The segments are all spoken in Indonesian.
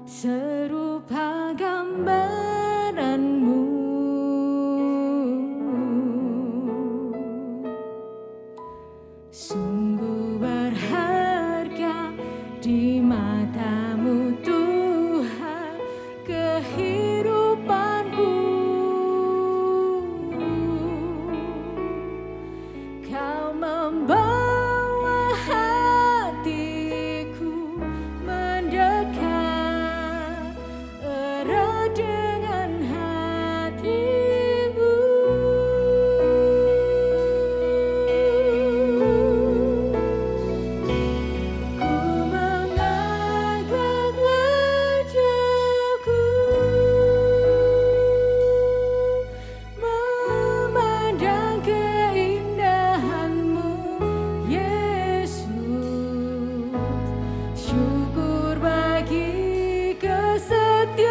serupa gambaranmu. Sungguh berharga di matamu Tuhan kehidupanku. Kau membawa hatiku mendekat erat dengan hatimu. Ku mengangkat wajahku memandang keindahanmu Yesus. Syukur bagi kesetiaanmu.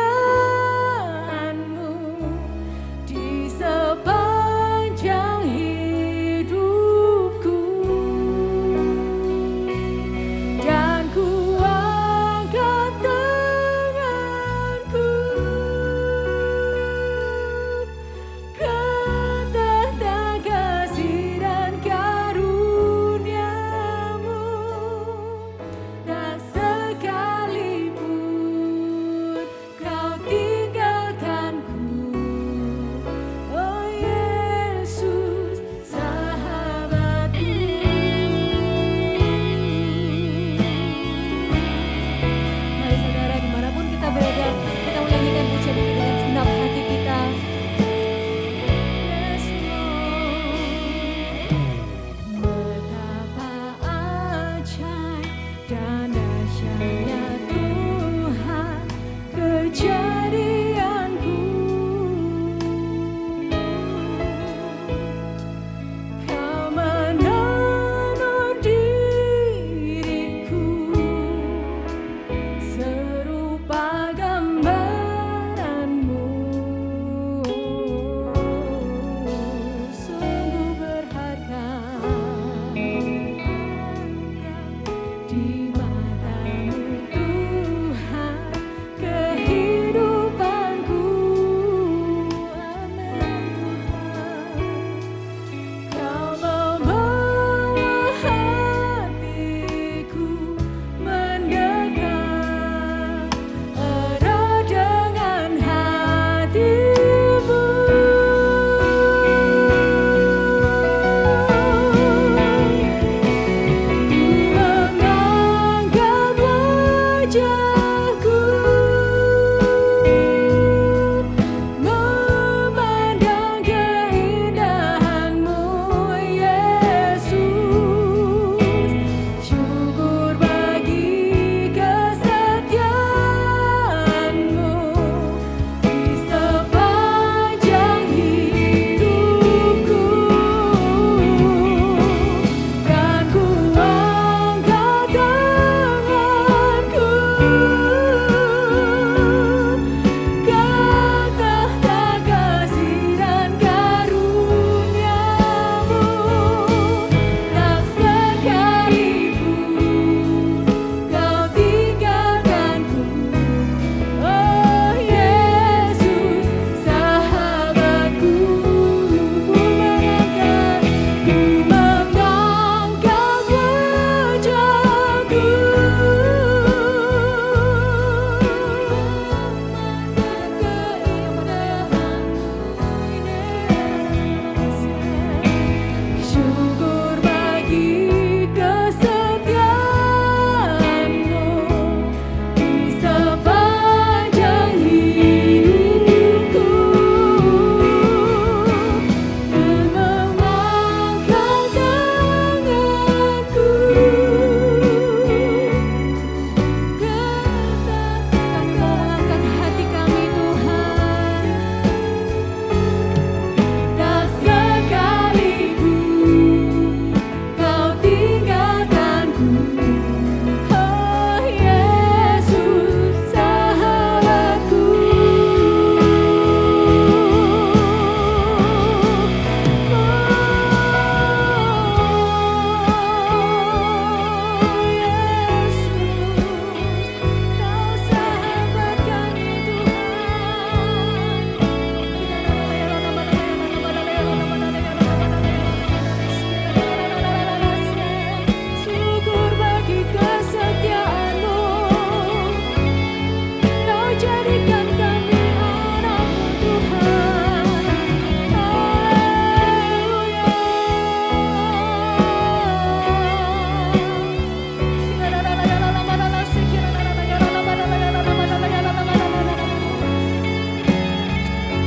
jadikan kami anak-Mu Tuhan. Haleluya.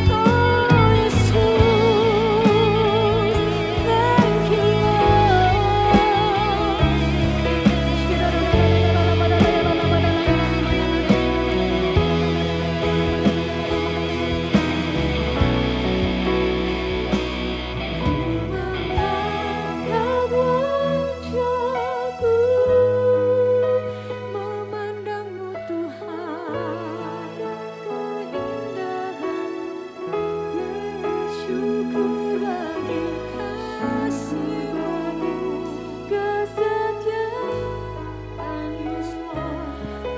Oh Yesus, thank you Mengangkat wajahku, memandang-Mu Tuhan, keindahan-Mu, syukur bagi kasih-Mu, kesetiaan-Mu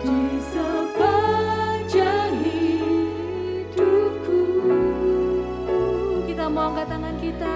di sepanjang hidupku. Kita mau angkat tangan kita.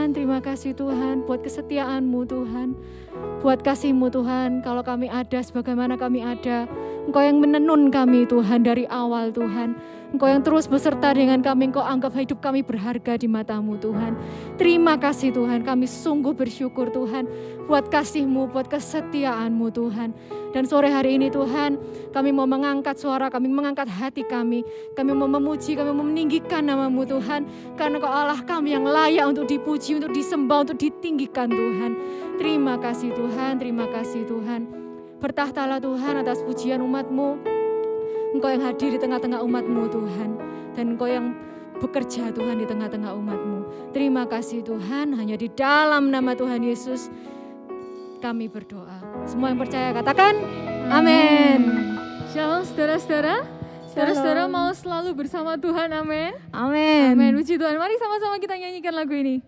Terima kasih Tuhan buat kesetiaan-Mu Tuhan, buat kasih-Mu Tuhan. Kalau kami ada sebagaimana kami ada, Engkau yang menenun kami Tuhan dari awal Tuhan. Engkau yang terus beserta dengan kami, Engkau anggap hidup kami berharga di mata-Mu Tuhan. Terima kasih Tuhan, kami sungguh bersyukur Tuhan buat kasih-Mu, buat kesetiaan-Mu Tuhan. Dan sore hari ini Tuhan, kami mau mengangkat suara kami, mengangkat hati kami mau memuji, kami mau meninggikan nama-Mu Tuhan. Karena Engkau Allah kami yang layak untuk dipuji, untuk disembah, untuk ditinggikan Tuhan. Terima kasih Tuhan, terima kasih Tuhan. Bertahtalah Tuhan atas pujian umat-Mu. Engkau yang hadir di tengah-tengah umat-Mu Tuhan. Dan Engkau yang bekerja Tuhan di tengah-tengah umat-Mu. Terima kasih Tuhan, hanya di dalam nama Tuhan Yesus kami berdoa. Semua yang percaya katakan amin. Shalom saudara-saudara. Saudara-saudara mau selalu bersama Tuhan, amin. Amin. Amin, puji Tuhan. Mari sama-sama kita nyanyikan lagu ini.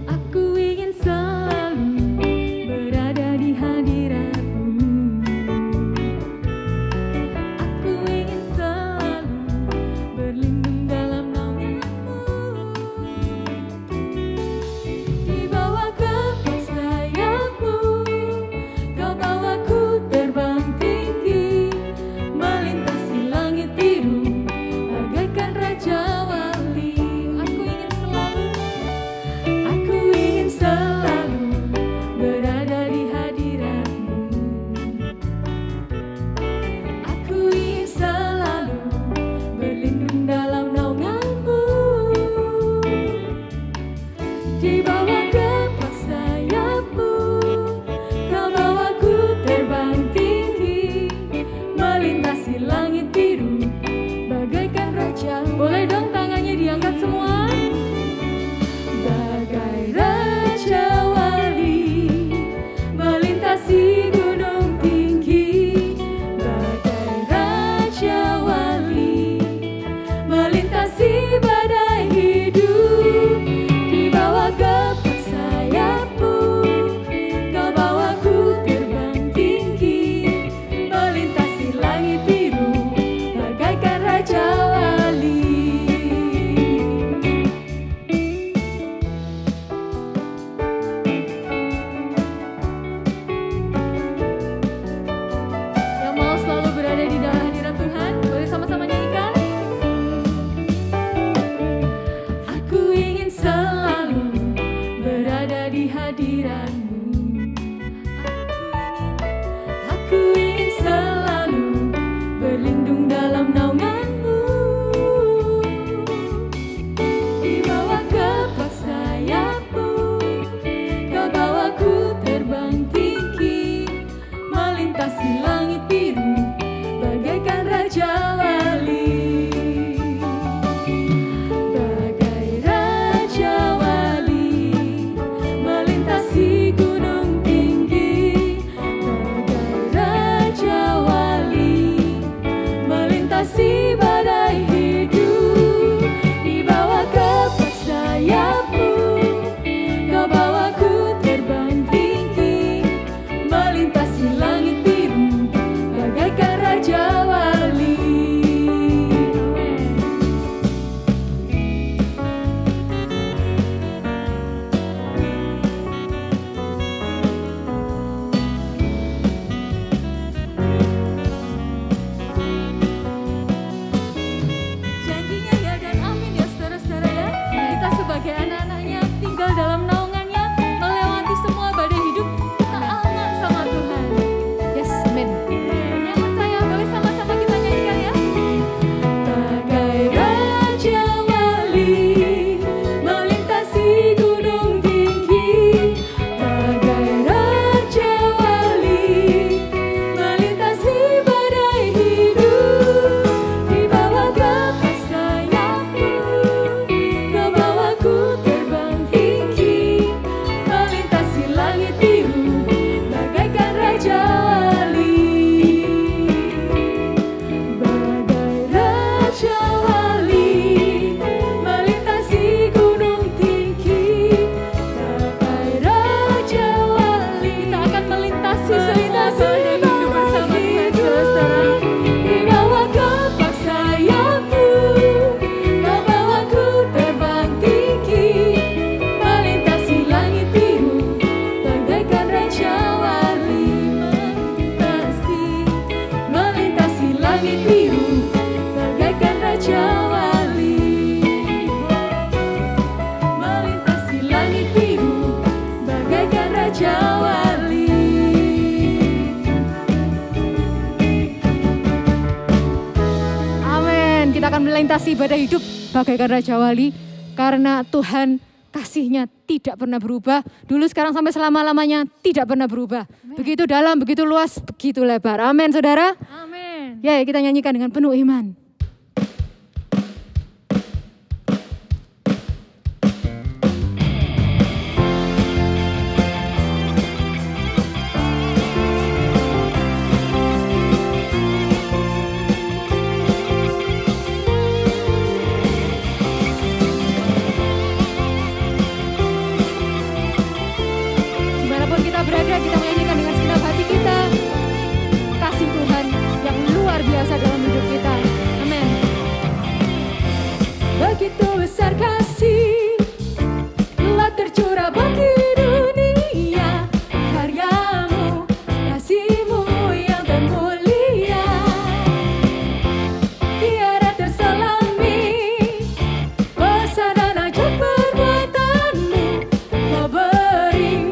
Aku Raja Wali. Amin. Kita akan melintasi badai hidup bagaikan Raja Wali, karena Tuhan kasih-Nya tidak pernah berubah. Dulu, sekarang, sampai selama-lamanya tidak pernah berubah. Amen. Begitu dalam, begitu luas, begitu lebar. Amin, saudara. Amin. Ya, kita nyanyikan dengan penuh iman. Berada, kita menyanyikan dengan segenap hati kita kasih Tuhan yang luar biasa dalam hidup kita. Amin. Begitu besar kasih telah tercurah bagi dunia, karya-Mu, kasih-Mu yang termulia, tiada terselami besar dan ajaib perbuatan-Mu. Kau beri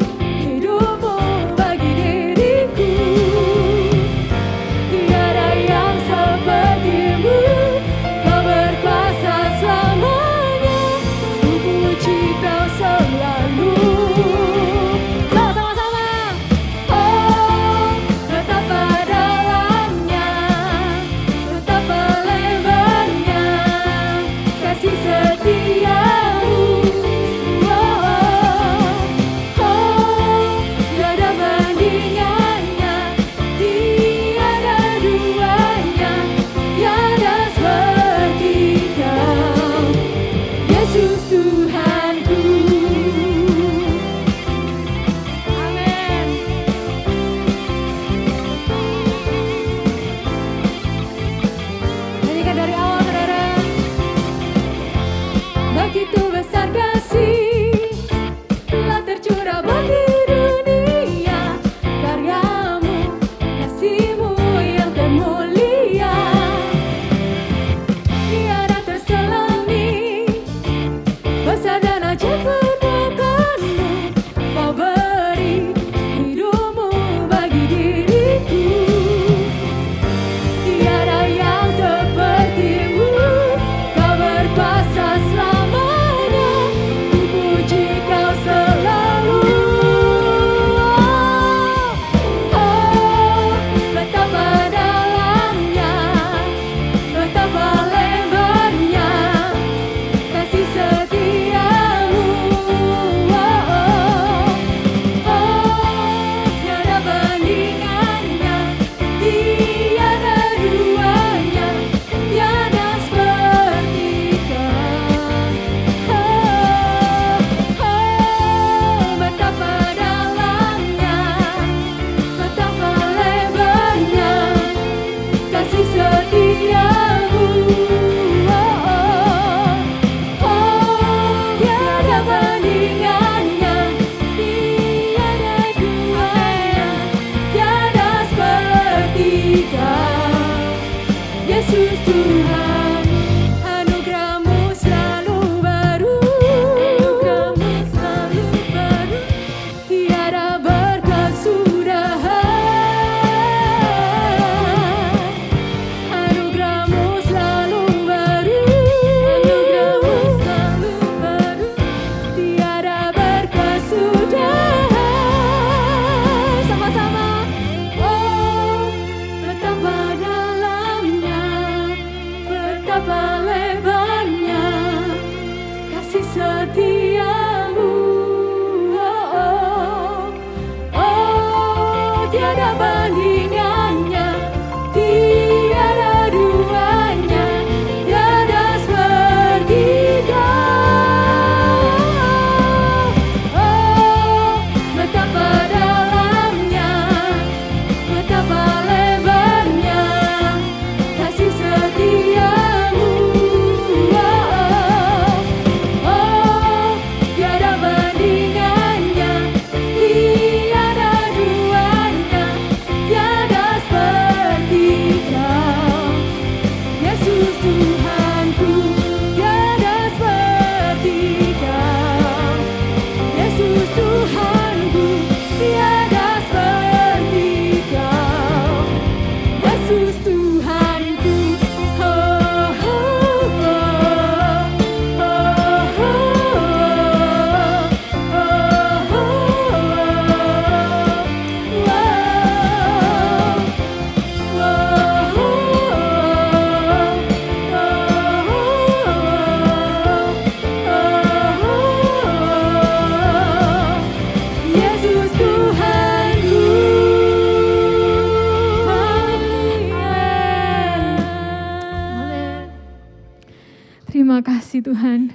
terima kasih Tuhan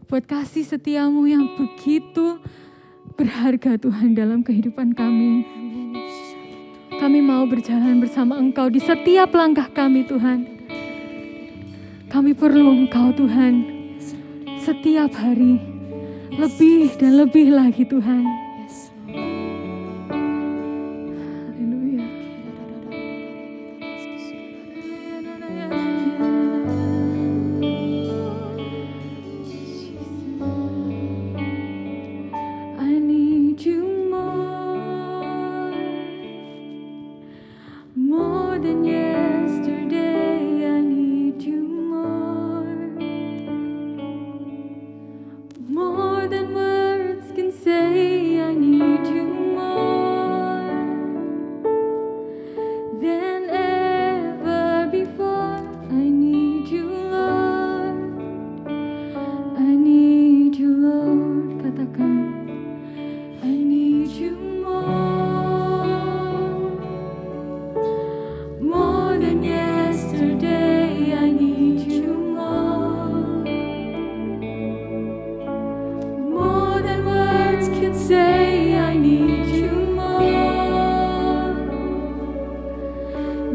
buat kasih setiamu yang begitu berharga Tuhan dalam kehidupan kami. Kami mau berjalan bersama Engkau di setiap langkah kami Tuhan. Kami perlu Engkau Tuhan setiap hari, lebih dan lebih lagi Tuhan. Haleluya. I need you more than yesterday. I need you more than words can say. I need you more than ever before. I need you, Lord. I need you, Lord. Katakan, I need you more than yesterday. I need you more than words can say. I need you more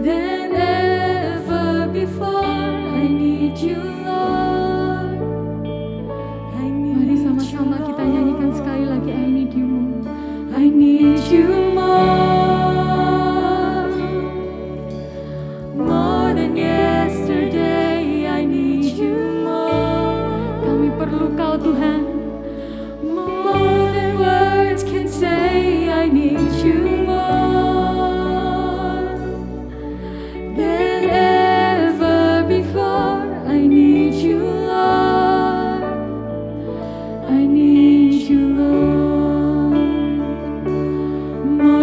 than ever before. I need you, Lord. Mari sama-sama kita nyanyikan sekali lagi, I need you more. I need you more than yesterday. I need you more. Kami perlu Kau Tuhan. More than words can say. I need you more than ever before. I need you, Lord. I need you, Lord. More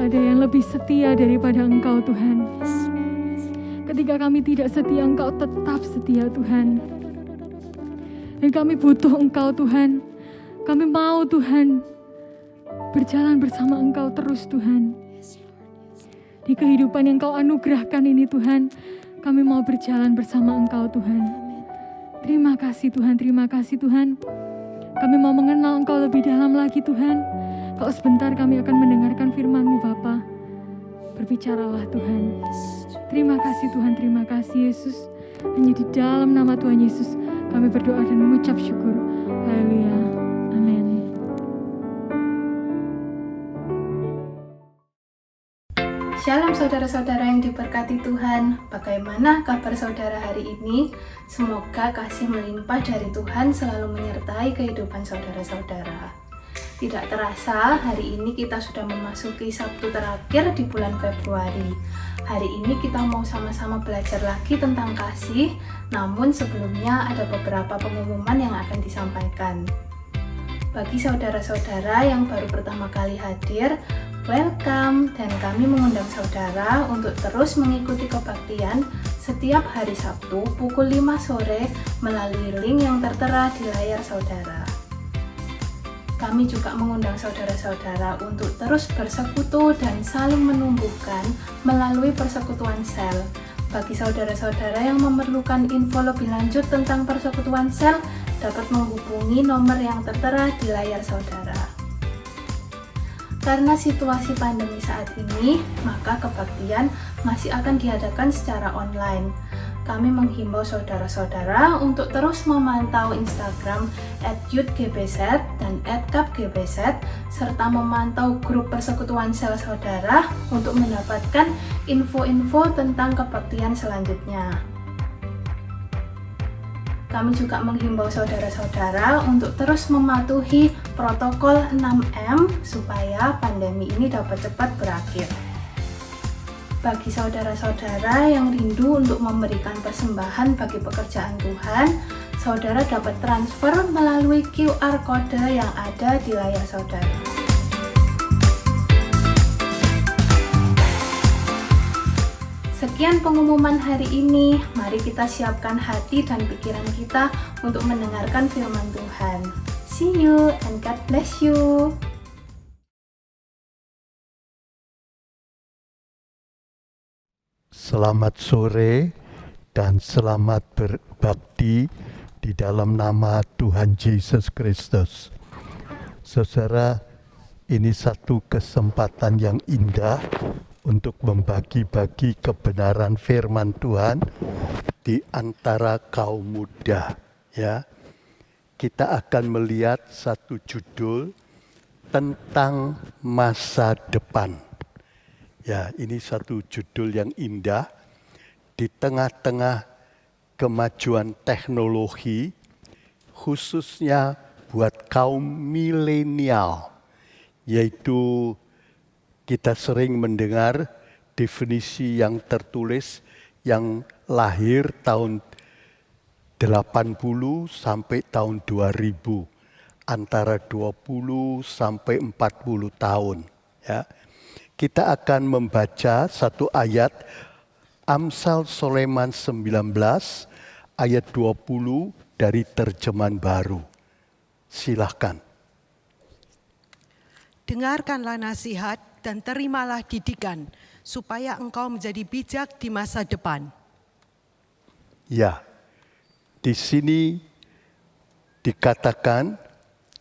tidak ada yang lebih setia daripada Engkau Tuhan. Ketika kami tidak setia, Engkau tetap setia Tuhan. Dan kami butuh Engkau Tuhan. Kami mau Tuhan berjalan bersama Engkau terus Tuhan. Di kehidupan yang Engkau anugerahkan ini Tuhan, kami mau berjalan bersama Engkau Tuhan. Terima kasih Tuhan, terima kasih Tuhan. Kami mau mengenal Engkau lebih dalam lagi Tuhan. Kalau sebentar kami akan mendengarkan firman-Mu Bapa. Berbicaralah Tuhan. Terima kasih Tuhan, terima kasih Yesus. Hanya di dalam nama Tuhan Yesus kami berdoa dan mengucap syukur. Haleluya. Amin. Shalom saudara-saudara yang diberkati Tuhan. Bagaimana kabar saudara hari ini? Semoga kasih melimpah dari Tuhan selalu menyertai kehidupan saudara-saudara. Tidak terasa, hari ini kita sudah memasuki Sabtu terakhir di bulan Februari. Hari ini kita mau sama-sama belajar lagi tentang kasih, namun sebelumnya ada beberapa pengumuman yang akan disampaikan. Bagi saudara-saudara yang baru pertama kali hadir, welcome, dan kami mengundang saudara untuk terus mengikuti kebaktian setiap hari Sabtu pukul 5 sore melalui link yang tertera di layar saudara. Kami juga mengundang saudara-saudara untuk terus bersekutu dan saling menumbuhkan melalui persekutuan sel. Bagi saudara-saudara yang memerlukan info lebih lanjut tentang persekutuan sel, dapat menghubungi nomor yang tertera di layar saudara. Karena situasi pandemi saat ini, maka kebaktian masih akan diadakan secara online. Kami menghimbau saudara-saudara untuk terus memantau Instagram @youthgbz dan @kapgbz, serta memantau grup persekutuan sel saudara untuk mendapatkan info-info tentang kebaktian selanjutnya. Kami juga menghimbau saudara-saudara untuk terus mematuhi protokol 6M supaya pandemi ini dapat cepat berakhir. Bagi saudara-saudara yang rindu untuk memberikan persembahan bagi pekerjaan Tuhan, saudara dapat transfer melalui QR Code yang ada di layar saudara. Sekian pengumuman hari ini. Mari kita siapkan hati dan pikiran kita untuk mendengarkan firman Tuhan. See you and God bless you. Selamat sore dan selamat berbakti di dalam nama Tuhan Yesus Kristus. Saudara, ini satu kesempatan yang indah untuk membagi-bagi kebenaran firman Tuhan di antara kaum muda. Ya, kita akan melihat satu judul tentang masa depan. Ya, ini satu judul yang indah di tengah-tengah kemajuan teknologi, khususnya buat kaum milenial, yaitu kita sering mendengar definisi yang tertulis yang lahir tahun 80 sampai tahun 2000, antara 20 sampai 40 tahun. Ya. Kita akan membaca satu ayat Amsal Sulaiman 19 ayat 20 dari terjemahan baru. Silahkan. Dengarkanlah nasihat dan terimalah didikan, supaya engkau menjadi bijak di masa depan. Ya, di sini dikatakan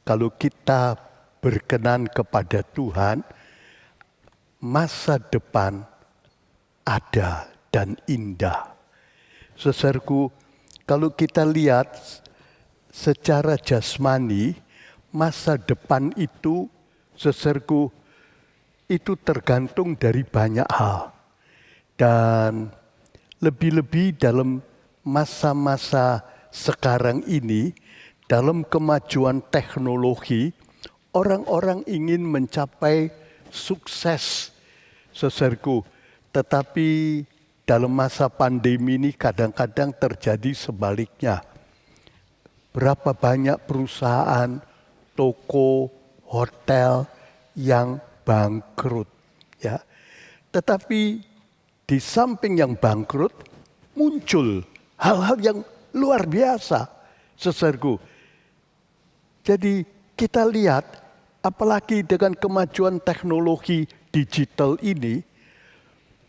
kalau kita berkenan kepada Tuhan, masa depan ada dan indah. Saudaraku, kalau kita lihat secara jasmani, masa depan itu, saudaraku, itu tergantung dari banyak hal. Dan lebih-lebih dalam masa-masa sekarang ini, dalam kemajuan teknologi, orang-orang ingin mencapai sukses, saudaraku. Tetapi dalam masa pandemi ini kadang-kadang terjadi sebaliknya. Berapa banyak perusahaan, toko, hotel yang bangkrut. Ya. Tetapi di samping yang bangkrut muncul hal-hal yang luar biasa, saudaraku. Jadi kita lihat apalagi dengan kemajuan teknologi digital ini,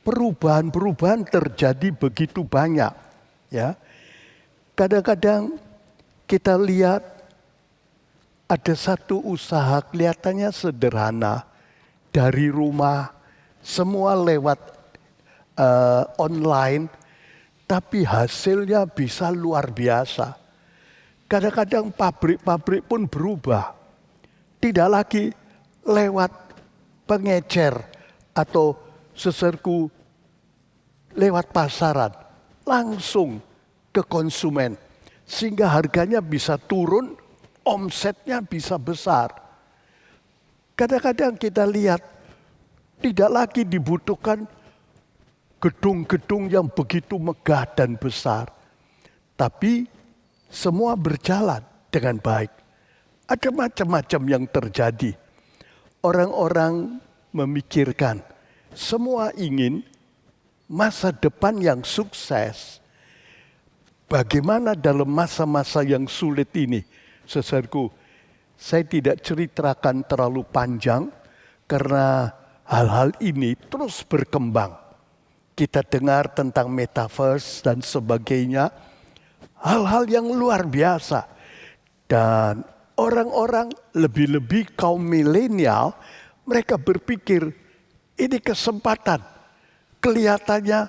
perubahan-perubahan terjadi begitu banyak. Ya, kadang-kadang kita lihat ada satu usaha kelihatannya sederhana dari rumah, semua lewat online, tapi hasilnya bisa luar biasa. Kadang-kadang pabrik-pabrik pun berubah, tidak lagi lewat pengecer atau seserku lewat pasaran, langsung ke konsumen. Sehingga harganya bisa turun, omsetnya bisa besar. Kadang-kadang kita lihat tidak lagi dibutuhkan gedung-gedung yang begitu megah dan besar. Tapi semua berjalan dengan baik. Ada macam-macam yang terjadi. Orang-orang memikirkan, semua ingin masa depan yang sukses. Bagaimana dalam masa-masa yang sulit ini? Saudaraku, saya tidak ceritakan terlalu panjang karena hal-hal ini terus berkembang. Kita dengar tentang metaverse dan sebagainya, hal-hal yang luar biasa. Dan orang-orang lebih-lebih kaum milenial, mereka berpikir ini kesempatan. Kelihatannya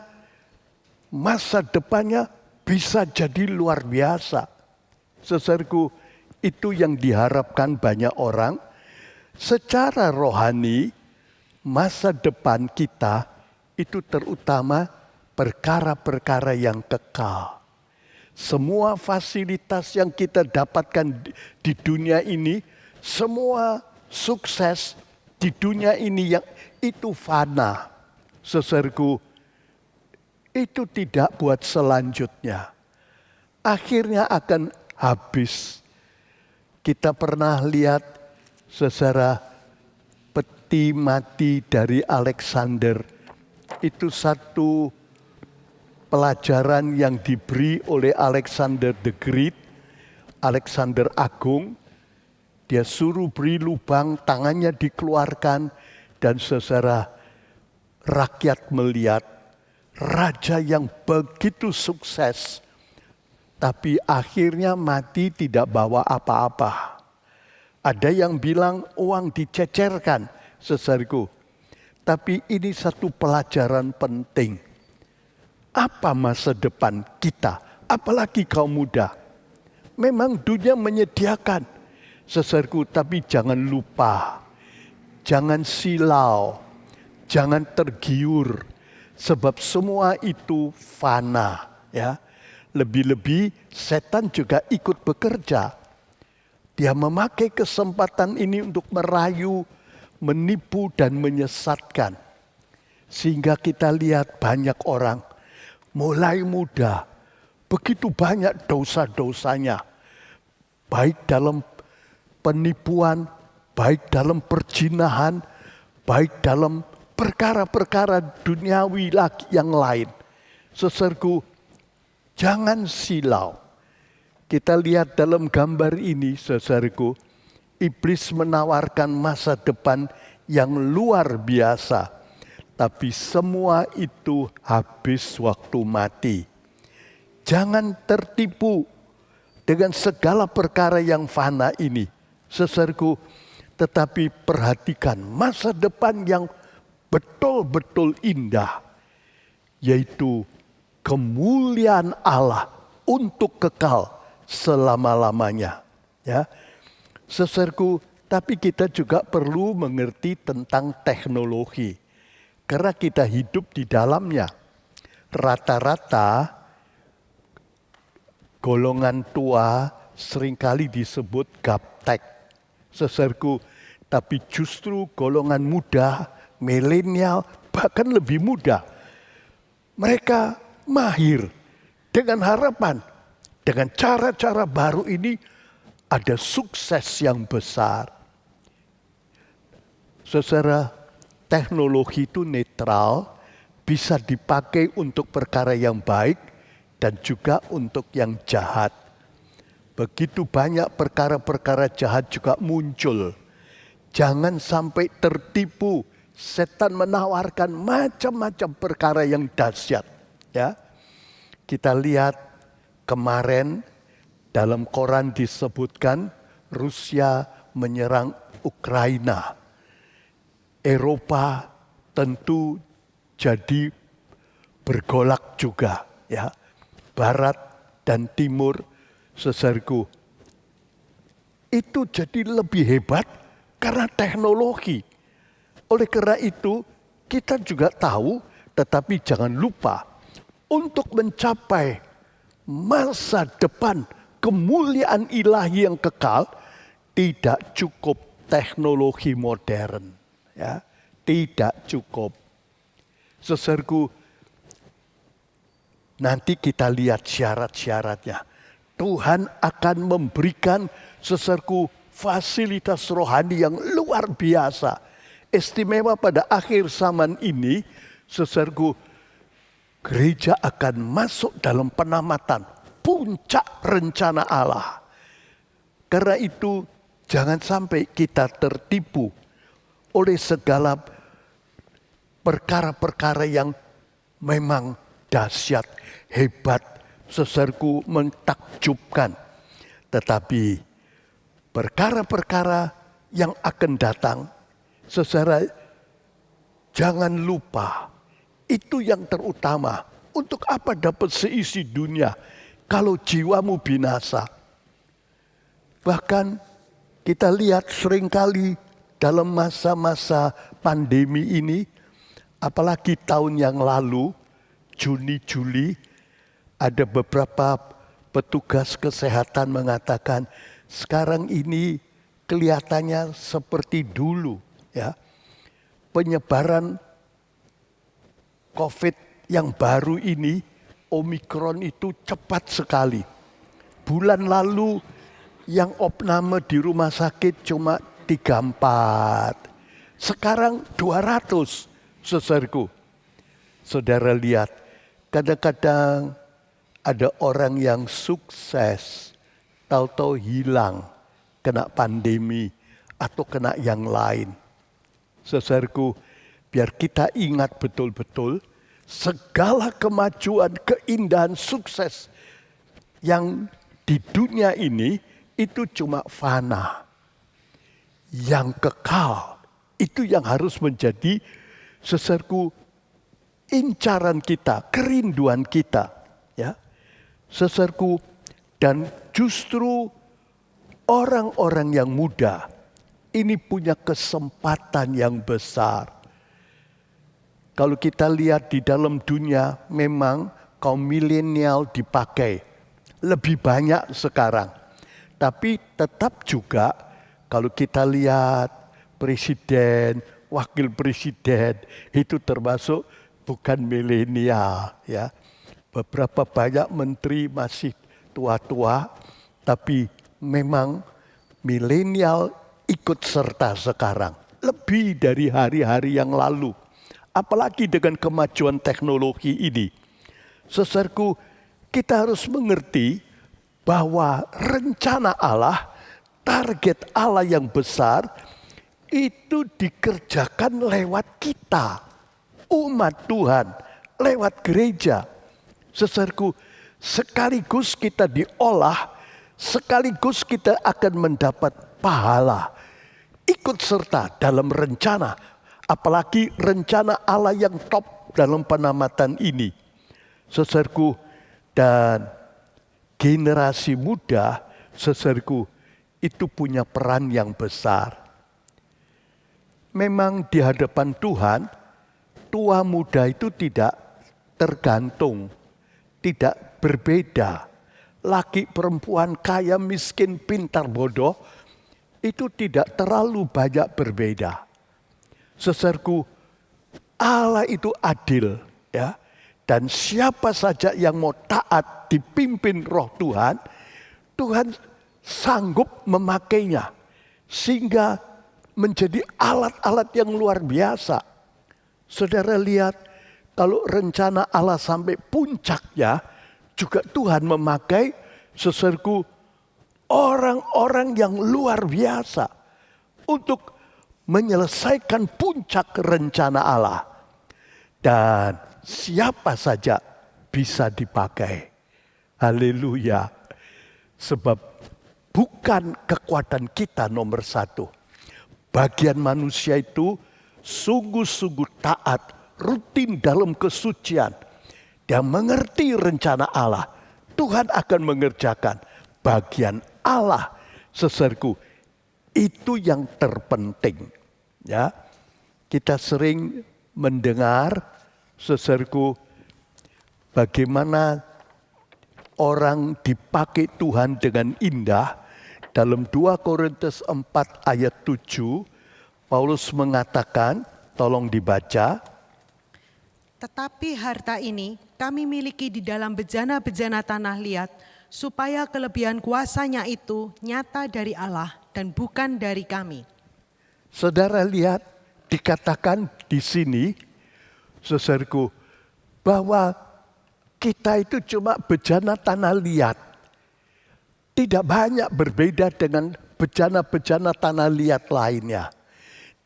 masa depannya bisa jadi luar biasa. Saudaraku, itu yang diharapkan banyak orang. Secara rohani, masa depan kita itu terutama perkara-perkara yang kekal. Semua fasilitas yang kita dapatkan di dunia ini, semua sukses di dunia ini yang itu fana. Saudaraku, itu tidak buat selanjutnya. Akhirnya akan habis. Kita pernah lihat saudara peti mati dari Alexander. Itu satu pelajaran yang diberi oleh Alexander the Great, Alexander Agung. Dia suruh beri lubang, tangannya dikeluarkan, dan saudara rakyat melihat raja yang begitu sukses, tapi akhirnya mati tidak bawa apa-apa. Ada yang bilang uang dicecerkan, saudaraku. Tapi ini satu pelajaran penting. Apa masa depan kita, apalagi kaum muda? Memang dunia menyediakan, saudaraku, tapi jangan lupa, jangan silau, jangan tergiur, sebab semua itu fana, ya. Lebih-lebih setan juga ikut bekerja. Dia memakai kesempatan ini untuk merayu, menipu dan menyesatkan. Sehingga kita lihat banyak orang mulai muda, begitu banyak dosa-dosanya. Baik dalam penipuan, baik dalam perjinahan, baik dalam perkara-perkara duniawi lagi yang lain. Saudaraku, jangan silau. Kita lihat dalam gambar ini, saudaraku, iblis menawarkan masa depan yang luar biasa. Tapi semua itu habis waktu mati. Jangan tertipu dengan segala perkara yang fana ini, saudaraku. Tetapi perhatikan masa depan yang betul-betul indah, yaitu kemuliaan Allah untuk kekal selama-lamanya. Ya, saudaraku, tapi kita juga perlu mengerti tentang teknologi, karena kita hidup di dalamnya. Rata-rata golongan tua seringkali disebut gaptek, saudaraku, tapi justru golongan muda, milenial, bahkan lebih muda, mereka mahir dengan harapan, dengan cara-cara baru ini ada sukses yang besar. Saudara, teknologi itu netral, bisa dipakai untuk perkara yang baik dan juga untuk yang jahat. Begitu banyak perkara-perkara jahat juga muncul. Jangan sampai tertipu. Setan menawarkan macam-macam perkara yang dahsyat. Ya, kita lihat kemarin dalam koran disebutkan Rusia menyerang Ukraina. Eropa tentu jadi bergolak juga, ya. Barat dan timur, saudaraku, itu jadi lebih hebat karena teknologi. Oleh karena itu, kita juga tahu, tetapi jangan lupa untuk mencapai masa depan kemuliaan ilahi yang kekal, tidak cukup teknologi modern, ya, tidak cukup. Saudaraku, nanti kita lihat syarat-syaratnya. Tuhan akan memberikan, saudaraku, fasilitas rohani yang luar biasa. Istimewa pada akhir zaman ini, saudaraku, gereja akan masuk dalam penamatan puncak rencana Allah. Karena itu jangan sampai kita tertipu oleh segala perkara-perkara yang memang dahsyat, hebat, saudaraku, mentakjubkan. Tetapi perkara-perkara yang akan datang, saudara, jangan lupa, itu yang terutama. Untuk apa dapat seisi dunia kalau jiwamu binasa? Bahkan kita lihat seringkali dalam masa-masa pandemi ini, apalagi tahun yang lalu, Juni, Juli, ada beberapa petugas kesehatan mengatakan, sekarang ini kelihatannya seperti dulu. Ya, penyebaran COVID yang baru ini, Omikron itu cepat sekali. Bulan lalu yang opname di rumah sakit cuma 34. Sekarang 200, saudaraku. Saudara lihat, kadang-kadang ada orang yang sukses, tahu-tahu hilang, kena pandemi atau kena yang lain. Saudaraku, biar kita ingat betul-betul segala kemajuan, keindahan, sukses yang di dunia ini itu cuma fana. Yang kekal, itu yang harus menjadi, saudaraku, incaran kita, kerinduan kita. Ya, saudaraku, dan justru orang-orang yang muda ini punya kesempatan yang besar. Kalau kita lihat di dalam dunia, memang kaum milenial dipakai lebih banyak sekarang. Tapi tetap juga kalau kita lihat presiden, wakil presiden, itu termasuk bukan milenial, ya. Beberapa banyak menteri masih tua-tua, tapi memang milenial ikut serta sekarang. Lebih dari hari-hari yang lalu. Apalagi dengan kemajuan teknologi ini. Saudaraku, kita harus mengerti bahwa rencana Allah, target Allah yang besar, itu dikerjakan lewat kita. Umat Tuhan, lewat gereja. Saudaraku, sekaligus kita diolah, sekaligus kita akan mendapat pahala. Ikut serta dalam rencana, apalagi rencana Allah yang top dalam penamatan ini. Saudaraku, dan generasi muda, saudaraku, itu punya peran yang besar. Memang di hadapan Tuhan, tua muda itu tidak tergantung, tidak berbeda. Laki, perempuan, kaya, miskin, pintar, bodoh, itu tidak terlalu banyak berbeda. Saudaraku, Allah itu adil, ya. Dan siapa saja yang mau taat dipimpin Roh Tuhan, Tuhan sanggup memakainya sehingga menjadi alat-alat yang luar biasa. Saudara lihat, kalau rencana Allah sampai puncaknya, juga Tuhan memakai saudaraku orang-orang yang luar biasa untuk menyelesaikan puncak rencana Allah. Dan siapa saja bisa dipakai. Haleluya. Sebab bukan kekuatan kita nomor satu. Bagian manusia itu sungguh-sungguh taat, rutin dalam kesucian. Dia mengerti rencana Allah. Tuhan akan mengerjakan bagian Allah. Saudaraku, itu yang terpenting. Ya, kita sering mendengar, saudaraku, bagaimana orang dipakai Tuhan dengan indah. Dalam 2 Korintus 4 ayat 7, Paulus mengatakan, tolong dibaca. Tetapi harta ini kami miliki di dalam bejana-bejana tanah liat, supaya kelebihan kuasanya itu nyata dari Allah dan bukan dari kami. Saudara lihat, dikatakan di sini, saudaraku, bahwa kita itu cuma bejana tanah liat. Tidak banyak berbeda dengan bejana-bejana tanah liat lainnya.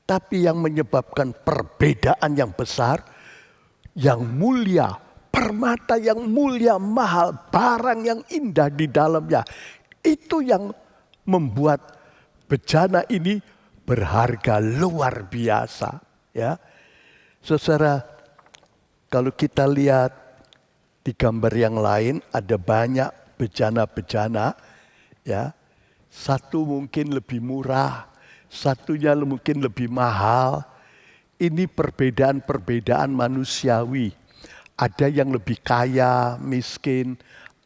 Tapi yang menyebabkan perbedaan yang besar, yang mulia, permata yang mulia, mahal, barang yang indah di dalamnya. Itu yang membuat bejana ini berharga luar biasa. Ya, saudara, kalau kita lihat di gambar yang lain ada banyak bejana-bejana. Ya, satu mungkin lebih murah, satunya mungkin lebih mahal. Ini perbedaan-perbedaan manusiawi. Ada yang lebih kaya, miskin,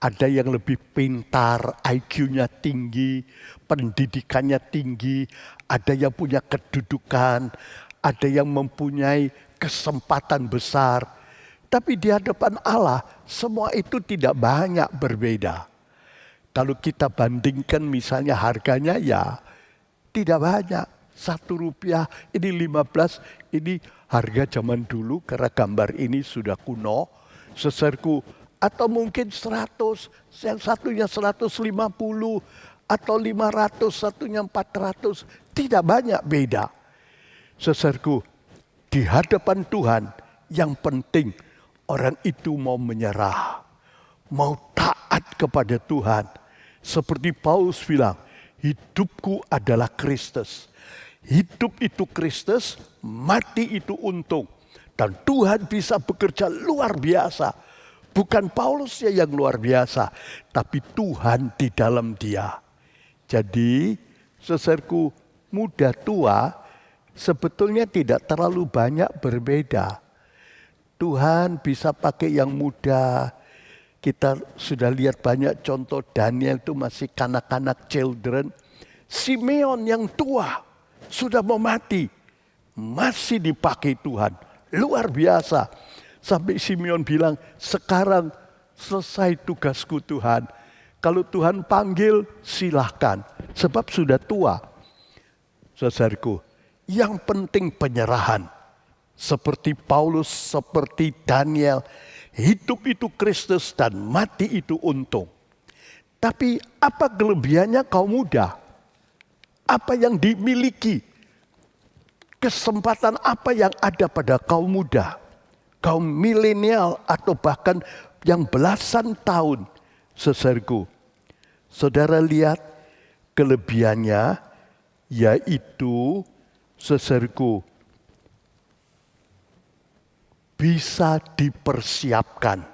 ada yang lebih pintar, IQ-nya tinggi, pendidikannya tinggi, ada yang punya kedudukan, ada yang mempunyai kesempatan besar. Tapi di hadapan Allah, semua itu tidak banyak berbeda. Kalau kita bandingkan misalnya harganya, ya tidak banyak. 1 rupiah, ini 15, ini harga zaman dulu karena gambar ini sudah kuno. Saudaraku, atau mungkin 100, yang satunya 150, atau 500, satunya 400. Tidak banyak beda. Saudaraku, di hadapan Tuhan yang penting orang itu mau menyerah. Mau taat kepada Tuhan. Seperti Paulus bilang, hidupku adalah Kristus. Hidup itu Kristus, mati itu untung. Dan Tuhan bisa bekerja luar biasa. Bukan Paulusnya yang luar biasa, tapi Tuhan di dalam dia. Jadi, saudaraku, muda tua sebetulnya tidak terlalu banyak berbeda. Tuhan bisa pakai yang muda. Kita sudah lihat banyak contoh, Daniel itu masih kanak-kanak, children. Simeon yang tua, sudah mau mati, masih dipakai Tuhan. Luar biasa. Sampai Simeon bilang, sekarang selesai tugasku Tuhan. Kalau Tuhan panggil, silahkan. Sebab sudah tua. Saudaraku, yang penting penyerahan. Seperti Paulus, seperti Daniel. Hidup itu Kristus dan mati itu untung. Tapi apa kelebihannya kaum muda? Apa yang dimiliki? Kesempatan apa yang ada pada kaum muda? Kaum milenial atau bahkan yang belasan tahun. Saudaraku, saudara lihat kelebihannya yaitu, saudaraku, bisa dipersiapkan,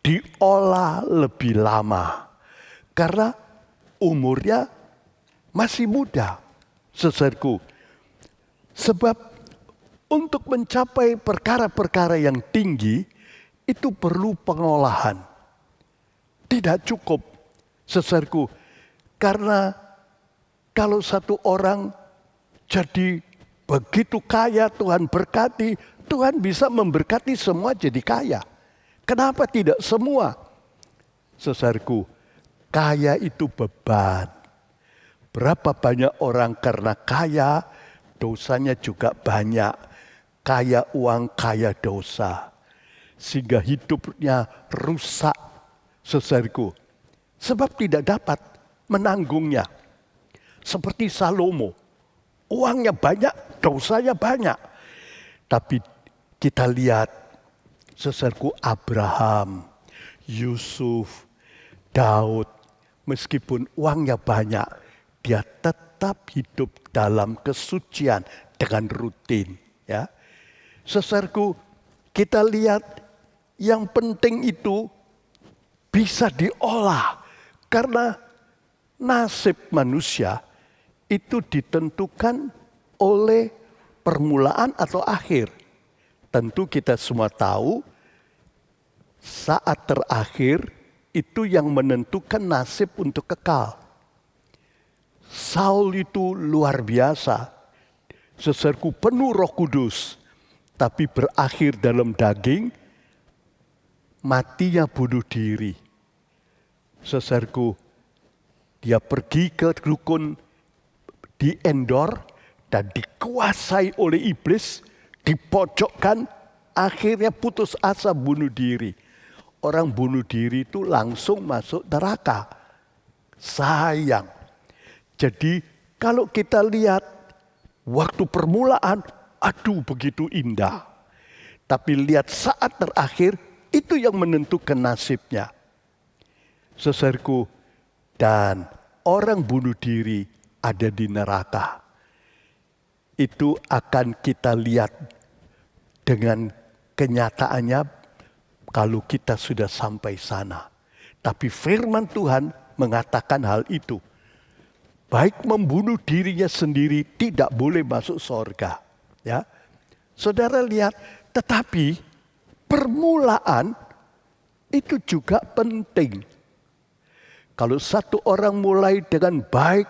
diolah lebih lama. Karena umurnya masih muda, saudaraku. Sebab untuk mencapai perkara-perkara yang tinggi, itu perlu pengolahan. Tidak cukup, saudaraku. Karena kalau satu orang jadi begitu kaya, Tuhan berkati, Tuhan bisa memberkati semua jadi kaya. Kenapa tidak semua? Saudaraku, kaya itu beban. Berapa banyak orang karena kaya, dosanya juga banyak. kaya uang, kaya dosa. Sehingga hidupnya rusak, saudaraku. Sebab tidak dapat menanggungnya. Seperti Salomo. Uangnya banyak, dosanya banyak. Tapi kita lihat, saudaraku, Abraham, Yusuf, Daud, meskipun uangnya banyak, dia tetap hidup dalam kesucian dengan rutin. Ya, saudaraku, kita lihat yang penting itu bisa diolah karena nasib manusia itu ditentukan oleh permulaan atau akhir. Tentu kita semua tahu saat terakhir itu yang menentukan nasib untuk kekal. Saul itu luar biasa. Saudaraku, penuh Roh Kudus, tapi berakhir dalam daging, matinya bunuh diri. Saudaraku, dia pergi ke dukun di Endor dan dikuasai oleh iblis, dipojokkan, akhirnya putus asa bunuh diri. Orang bunuh diri itu langsung masuk neraka. Sayang. Jadi kalau kita lihat waktu permulaan, aduh begitu indah. Tapi lihat saat terakhir, itu yang menentukan nasibnya. Saudaraku, dan orang bunuh diri ada di neraka. Itu akan kita lihat dengan kenyataannya kalau kita sudah sampai sana. Tapi firman Tuhan mengatakan hal itu. Baik membunuh dirinya sendiri tidak boleh masuk surga. Ya, saudara lihat, tetapi permulaan itu juga penting. Kalau satu orang mulai dengan baik,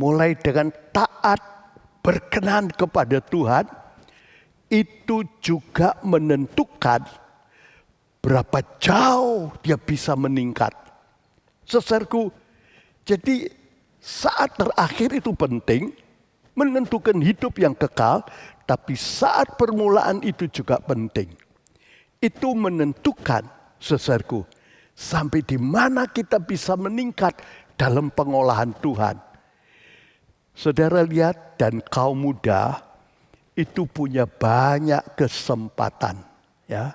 mulai dengan taat, berkenan kepada Tuhan, itu juga menentukan berapa jauh dia bisa meningkat. Saudaraku, jadi saat terakhir itu penting, menentukan hidup yang kekal, tapi saat permulaan itu juga penting. Itu menentukan, saudaraku, sampai di mana kita bisa meningkat dalam pengolahan Tuhan. Saudara lihat, dan kaum muda itu punya banyak kesempatan, ya,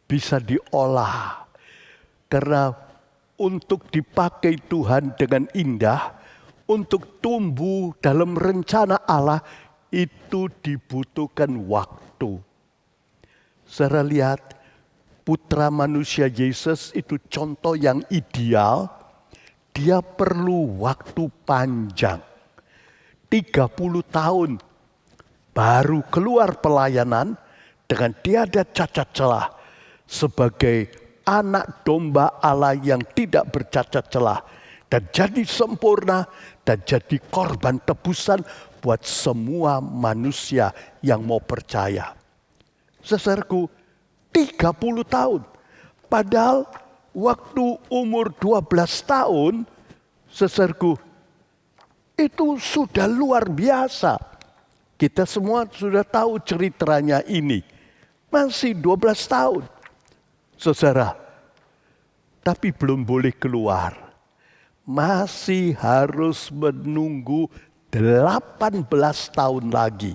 bisa diolah. Karena untuk dipakai Tuhan dengan indah, untuk tumbuh dalam rencana Allah, itu dibutuhkan waktu. Saudara lihat, putra manusia Yesus itu contoh yang ideal. Dia perlu waktu panjang. 30 tahun baru keluar pelayanan dengan tiada cacat celah sebagai anak domba Allah yang tidak bercacat celah dan jadi sempurna dan jadi korban tebusan buat semua manusia yang mau percaya. Saudaraku, 30 tahun. Padahal waktu umur 12 tahun, saudaraku, itu sudah luar biasa. Kita semua sudah tahu ceritanya ini. Masih 12 tahun. Saudara, tapi belum boleh keluar. Masih harus menunggu 18 tahun lagi.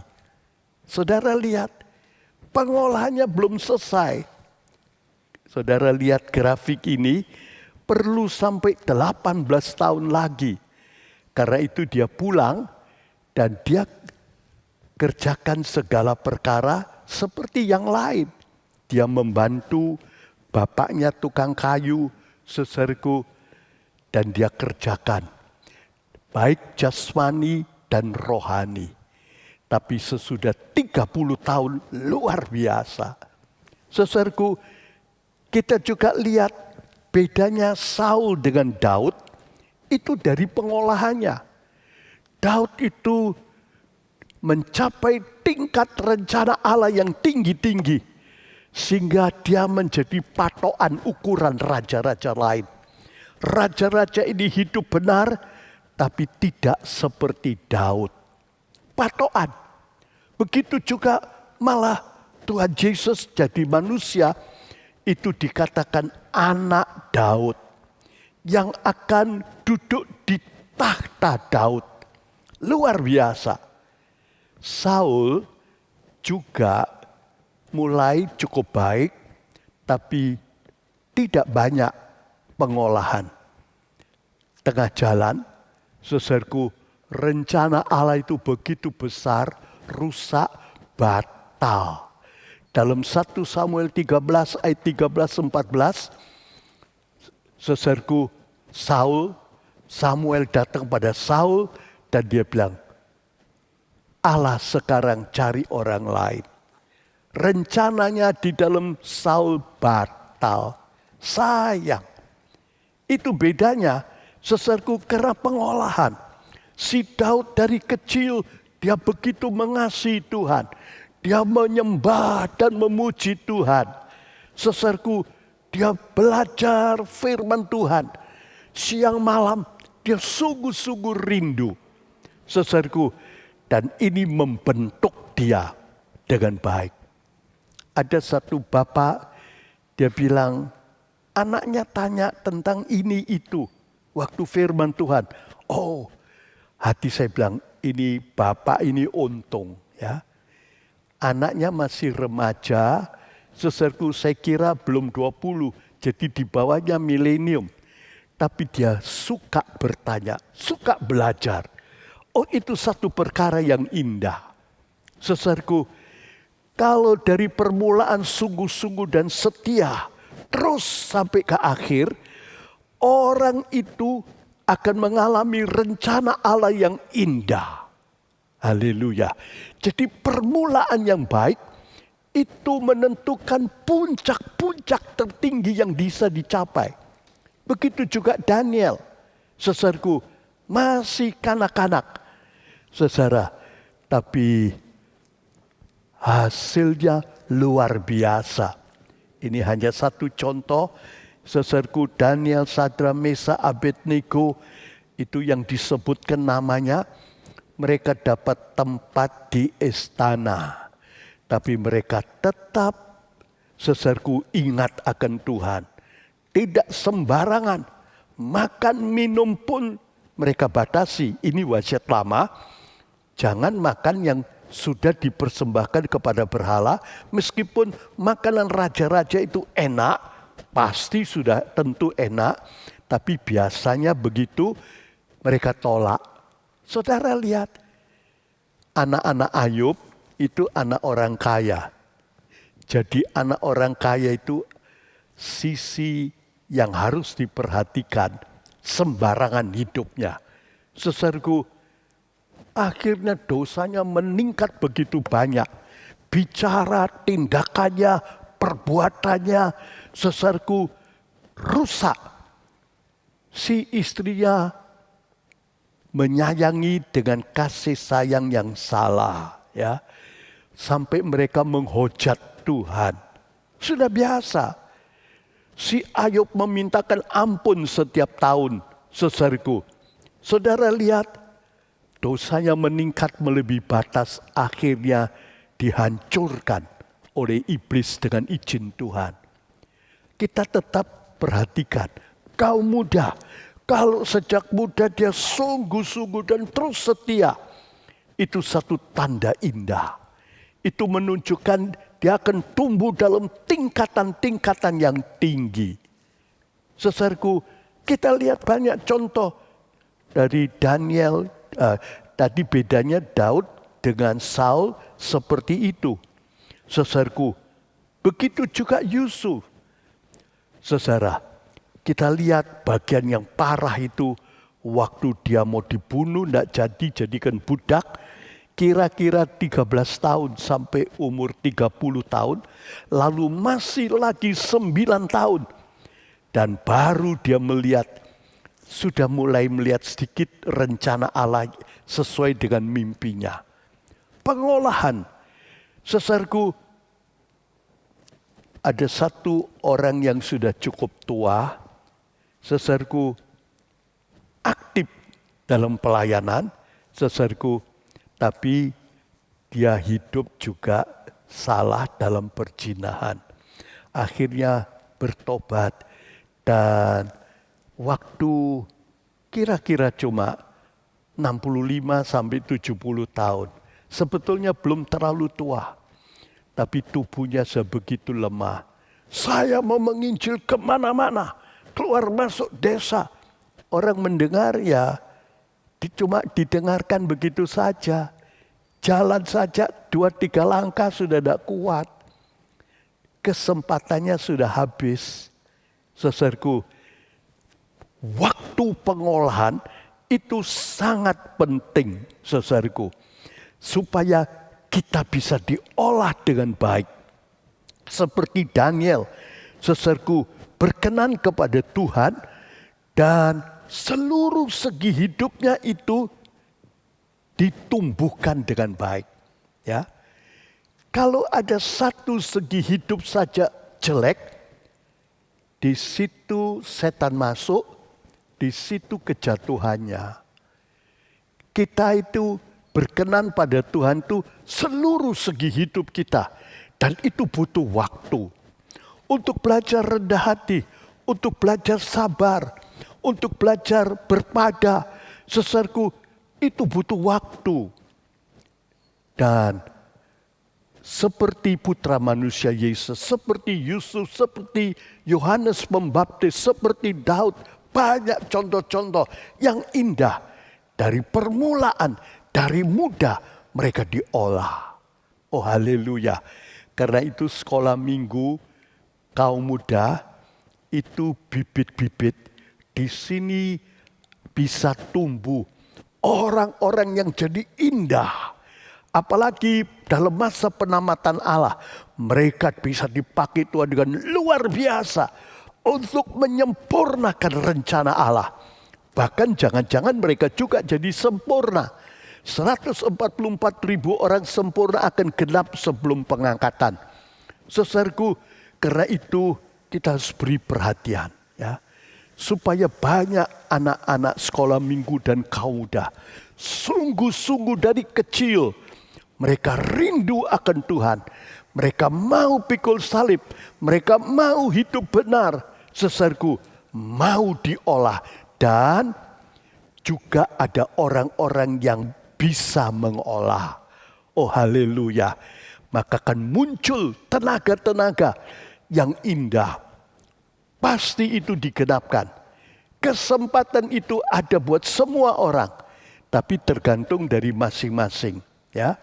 Saudara lihat, pengolahannya belum selesai. Saudara lihat grafik ini, perlu sampai 18 tahun lagi. Karena itu dia pulang dan dia kerjakan segala perkara seperti yang lain. Dia membantu bapaknya tukang kayu, saudaraku, dan dia kerjakan baik jasmani dan rohani. Tapi sesudah 30 tahun luar biasa. Saudaraku, kita juga lihat bedanya Saul dengan Daud. Itu dari pengolahannya. Daud itu mencapai tingkat rencana Allah yang tinggi-tinggi. Sehingga dia menjadi patokan ukuran raja-raja lain. Raja-raja ini hidup benar, tapi tidak seperti Daud. Patokan. Begitu juga Malah Tuhan Yesus jadi manusia itu dikatakan anak Daud yang akan duduk di tahta Daud. Luar biasa. Saul juga mulai cukup baik, tapi tidak banyak pengolahan. Tengah jalan, saudaraku, rencana Allah itu begitu besar, rusak, batal. Dalam 1 Samuel 13 ayat 13-14, saudaraku, Samuel datang pada Saul dan dia bilang, Allah sekarang cari orang lain. Rencananya di dalam Saul batal. Sayang. Itu bedanya, saudaraku, karena pengolahan. Si Daud dari kecil dia begitu mengasihi Tuhan. Dia menyembah dan memuji Tuhan. Saudaraku, dia belajar firman Tuhan. Siang malam dia sungguh-sungguh rindu. Saudaraku, dan ini membentuk dia dengan baik. Ada satu bapak, dia bilang, anaknya tanya tentang ini itu. Waktu firman Tuhan. Oh, hati saya bilang, ini bapak ini untung. Ya. Anaknya masih remaja, saudaraku saya kira belum 20. Jadi di bawahnya milenium. Tapi dia suka bertanya, suka belajar. Oh, itu satu perkara yang indah. Saudaraku, kalau dari permulaan sungguh-sungguh dan setia, terus sampai ke akhir, orang itu akan mengalami rencana Allah yang indah. Haleluya. Jadi permulaan yang baik itu menentukan puncak-puncak tertinggi yang bisa dicapai. Begitu juga Daniel, saudaraku, masih kanak-kanak, saudara, tapi hasilnya luar biasa. Ini hanya satu contoh, saudaraku, Daniel, Sadra, Mesa, Abednego, itu yang disebutkan namanya, mereka dapat tempat di istana. Tapi mereka tetap, saudaraku, ingat akan Tuhan. Tidak sembarangan, makan minum pun mereka batasi. Ini wasiat lama, jangan makan yang sudah dipersembahkan kepada berhala. Meskipun makanan raja-raja itu enak, pasti sudah tentu enak. Tapi biasanya begitu mereka tolak. Saudara lihat, anak-anak Ayub itu anak orang kaya. Jadi anak orang kaya itu sisi yang harus diperhatikan, sembarangan hidupnya. Saudaraku, akhirnya dosanya meningkat begitu banyak. Bicara, tindakannya, perbuatannya, saudaraku, rusak. Si istrinya menyayangi dengan kasih sayang yang salah, ya. Sampai mereka menghujat Tuhan. Sudah biasa. Si Ayub memintakan ampun setiap tahun, saudaraku. Saudara lihat, dosanya meningkat melebihi batas, akhirnya dihancurkan oleh iblis dengan izin Tuhan. Kita tetap perhatikan, kaum muda, kalau sejak muda dia sungguh-sungguh dan terus setia, itu satu tanda indah. Itu menunjukkan dia akan tumbuh dalam tingkatan-tingkatan yang tinggi. Saudaraku, kita lihat banyak contoh dari Daniel. Tadi bedanya Daud dengan Saul seperti itu. Saudaraku, begitu juga Yusuf. Saudara, kita lihat bagian yang parah itu waktu dia mau dibunuh, tidak jadikan budak. Kira-kira 13 tahun sampai umur 30 tahun. Lalu masih lagi 9 tahun. Dan baru dia sudah mulai melihat sedikit rencana Allah sesuai dengan mimpinya. Pengolahan. Saudaraku, ada satu orang yang sudah cukup tua. Saudaraku, aktif dalam pelayanan. Saudaraku, tapi dia hidup juga salah dalam perzinahan. Akhirnya bertobat dan waktu kira-kira cuma 65 sampai 70 tahun. Sebetulnya belum terlalu tua, tapi tubuhnya sebegitu lemah. Saya mau menginjil kemana-mana, keluar masuk desa. Orang mendengar ya cuma didengarkan begitu saja. Jalan saja 2-3 langkah sudah tidak kuat. Kesempatannya sudah habis. Saudaraku, waktu pengolahan itu sangat penting, saudaraku. Supaya kita bisa diolah dengan baik. Seperti Daniel, saudaraku, berkenan kepada Tuhan dan seluruh segi hidupnya itu ditumbuhkan dengan baik. Ya, kalau ada satu segi hidup saja jelek, di situ setan masuk, di situ kejatuhannya. Kita itu berkenan pada Tuhan itu seluruh segi hidup kita. Dan itu butuh waktu untuk belajar rendah hati, untuk belajar sabar, untuk belajar berpada. Saudaraku, itu butuh waktu. Dan seperti putra manusia Yesus, seperti Yusuf, seperti Yohanes Pembaptis, seperti Daud, banyak contoh-contoh yang indah. Dari permulaan, dari muda mereka diolah. Oh haleluya. Karena itu sekolah minggu kaum muda itu bibit-bibit di sini bisa tumbuh orang-orang yang jadi indah. Apalagi dalam masa penamatan Allah, mereka bisa dipakai Tuhan dengan luar biasa untuk menyempurnakan rencana Allah. Bahkan jangan-jangan mereka juga jadi sempurna. 144.000 orang sempurna akan genap sebelum pengangkatan. Saudaraku, karena itu kita harus beri perhatian, ya, supaya banyak anak-anak sekolah minggu dan kaum muda sungguh-sungguh dari kecil mereka rindu akan Tuhan. Mereka mau pikul salib, mereka mau hidup benar. Saudaraku, mau diolah dan juga ada orang-orang yang bisa mengolah. Oh haleluya. Maka akan muncul tenaga-tenaga yang indah. Pasti itu digenapkan. Kesempatan itu ada buat semua orang. Tapi tergantung dari masing-masing. Ya,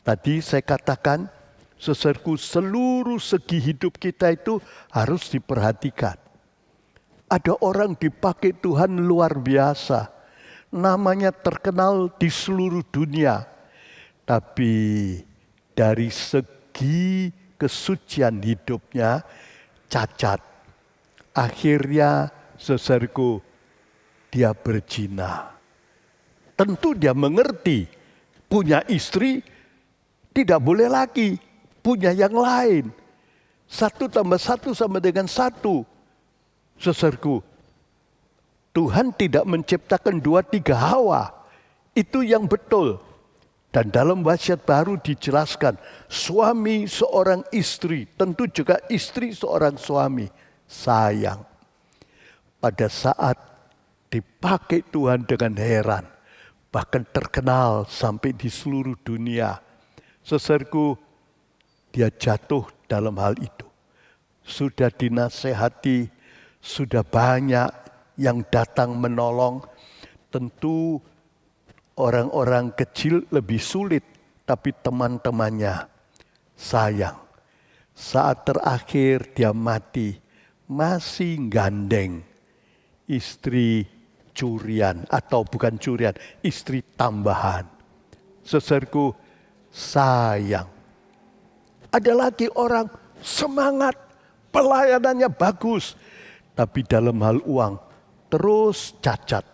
tadi saya katakan, saudaraku, seluruh segi hidup kita itu harus diperhatikan. Ada orang dipakai Tuhan luar biasa. Namanya terkenal di seluruh dunia. Tapi dari segi kesucian hidupnya cacat. Akhirnya saudaraku, dia berzina. Tentu dia mengerti punya istri tidak boleh lagi punya yang lain. 1 tambah 1 sama dengan 1. Saudaraku, Tuhan tidak menciptakan 2-3 Hawa. Itu yang betul. Dan dalam wasiat baru dijelaskan, suami seorang istri, tentu juga istri seorang suami, sayang. Pada saat dipakai Tuhan dengan heran, bahkan terkenal sampai di seluruh dunia. Saudaraku, dia jatuh dalam hal itu. Sudah dinasehati, sudah banyak yang datang menolong. Tentu orang-orang kecil lebih sulit, tapi teman-temannya sayang. Saat terakhir dia mati, masih gandeng istri curian, atau bukan curian, istri tambahan. Saudaraku, sayang. Ada lagi orang semangat, pelayanannya bagus, tapi dalam hal uang terus cacat.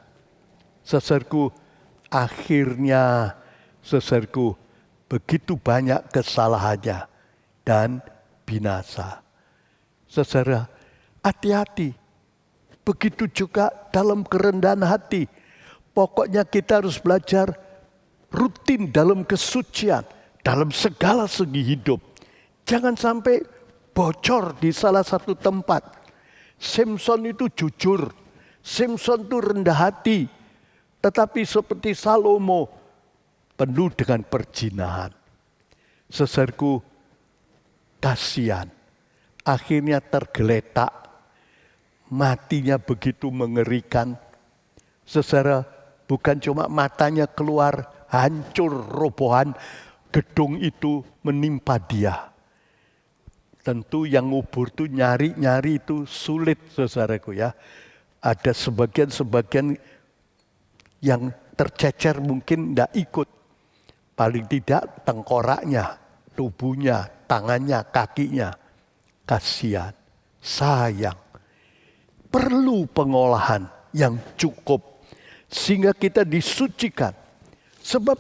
Saudaraku, akhirnya saudaraku begitu banyak kesalahannya dan binasa. Saudara, hati-hati. Begitu juga dalam kerendahan hati. Pokoknya kita harus belajar rutin dalam kesucian, dalam segala segi hidup. Jangan sampai bocor di salah satu tempat. Samson itu jujur, Samson itu rendah hati, tetapi seperti Salomo penuh dengan perjinahan. Saudaraku, kasihan, akhirnya tergeletak, matinya begitu mengerikan. Saudara, bukan cuma matanya keluar, hancur robohan, gedung itu menimpa dia. Tentu yang ngubur itu nyari itu sulit, saudaraku ya. Ada sebagian yang tercecer mungkin tidak ikut. Paling tidak tengkoraknya, tubuhnya, tangannya, kakinya. Kasihan, sayang. Perlu pengolahan yang cukup sehingga kita disucikan. Sebab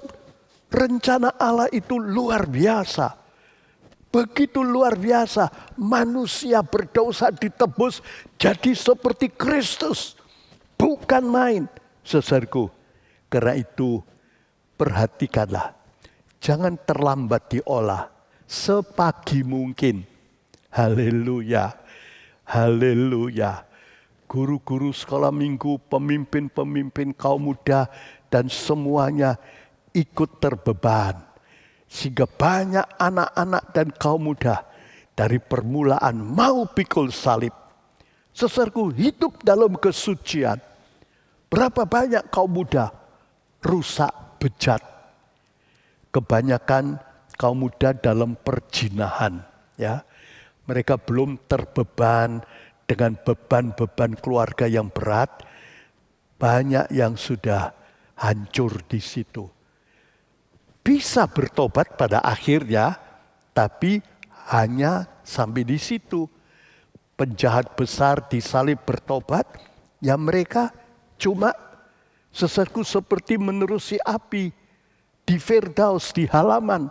rencana Allah itu luar biasa. Begitu luar biasa, manusia berdosa ditebus jadi seperti Kristus. Bukan main, saudaraku. Karena itu perhatikanlah, jangan terlambat diolah, sepagi mungkin. Haleluya, haleluya. Guru-guru sekolah minggu, pemimpin-pemimpin kaum muda, dan semuanya ikut terbeban. Sehingga banyak anak-anak dan kaum muda dari permulaan mau pikul salib. Saudaraku, hidup dalam kesucian. Berapa banyak kaum muda rusak, bejat. Kebanyakan kaum muda dalam perjinahan. Ya, mereka belum terbeban dengan beban-beban keluarga yang berat. Banyak yang sudah hancur di situ. Bisa bertobat pada akhirnya, tapi hanya sampai di situ. Penjahat besar disalib bertobat, ya mereka cuma saudaraku seperti menerusi api di Firdaus, di halaman.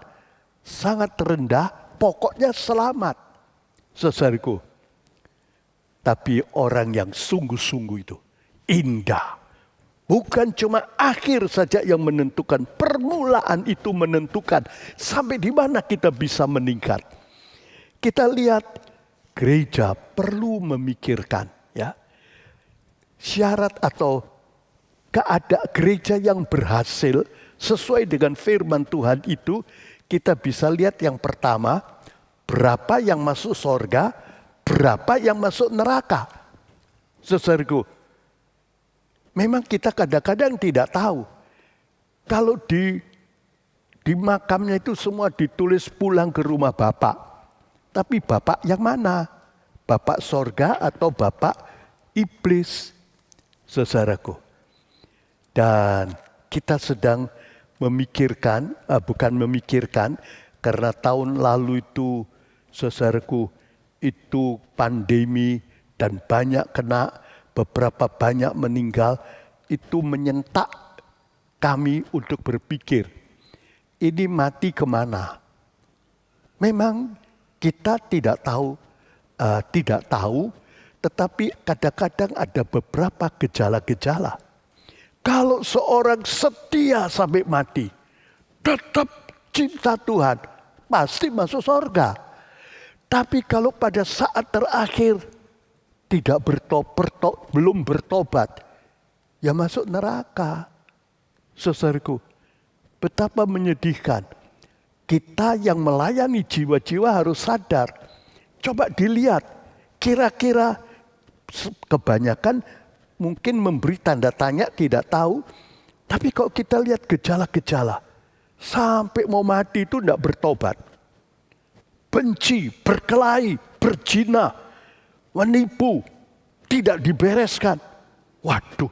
Sangat rendah, pokoknya selamat. Saudaraku, tapi orang yang sungguh-sungguh itu indah. Bukan cuma akhir saja yang menentukan, permulaan itu menentukan sampai di mana kita bisa meningkat. Kita lihat gereja perlu memikirkan ya, syarat atau keadaan gereja yang berhasil sesuai dengan firman Tuhan itu, kita bisa lihat yang pertama, berapa yang masuk surga, berapa yang masuk neraka. Saudaraku, memang kita kadang-kadang tidak tahu. Kalau di makamnya itu semua ditulis pulang ke rumah Bapak. Tapi Bapak yang mana? Bapak sorga atau Bapak iblis? Saudaraku. Dan kita sedang memikirkan, bukan memikirkan, karena tahun lalu itu, saudaraku, itu pandemi dan banyak kena, beberapa banyak meninggal, itu menyentak kami untuk berpikir, ini mati kemana? Memang kita tidak tahu, tetapi kadang-kadang ada beberapa gejala-gejala. Kalau seorang setia sampai mati, tetap cinta Tuhan, pasti masuk surga. Tapi kalau pada saat terakhir, tidak belum bertobat, ya masuk neraka. Saudaraku, betapa menyedihkan. Kita yang melayani jiwa-jiwa harus sadar. Coba dilihat, kira-kira kebanyakan mungkin memberi tanda tanya, tidak tahu. Tapi kalau kita lihat gejala-gejala, sampai mau mati itu tidak bertobat. Benci, berkelahi, berzina, menipu, tidak dibereskan. Waduh,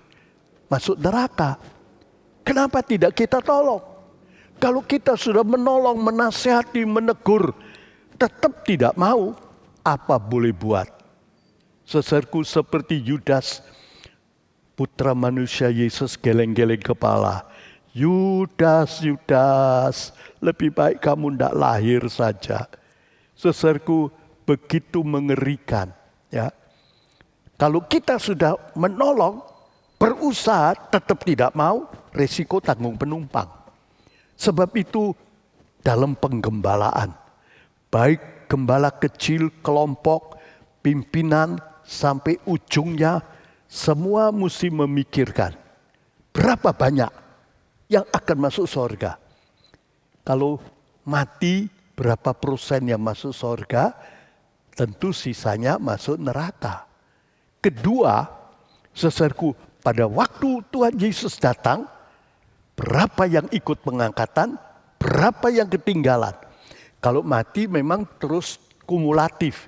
masuk neraka. Kenapa tidak kita tolong? Kalau kita sudah menolong, menasihati, menegur, tetap tidak mau, apa boleh buat? Saudaraku, seperti Yudas, putra manusia Yesus geleng-geleng kepala. Yudas, Yudas, lebih baik kamu tidak lahir saja. Saudaraku, begitu mengerikan. Ya, kalau kita sudah menolong, berusaha, tetap tidak mau, resiko tanggung penumpang. Sebab itu dalam penggembalaan, baik gembala kecil, kelompok, pimpinan, sampai ujungnya, semua mesti memikirkan berapa banyak yang akan masuk surga. Kalau mati, berapa persen yang masuk surga, tentu sisanya masuk neraka. Kedua, saudaraku, pada waktu Tuhan Yesus datang, berapa yang ikut pengangkatan, berapa yang ketinggalan. Kalau mati memang terus kumulatif,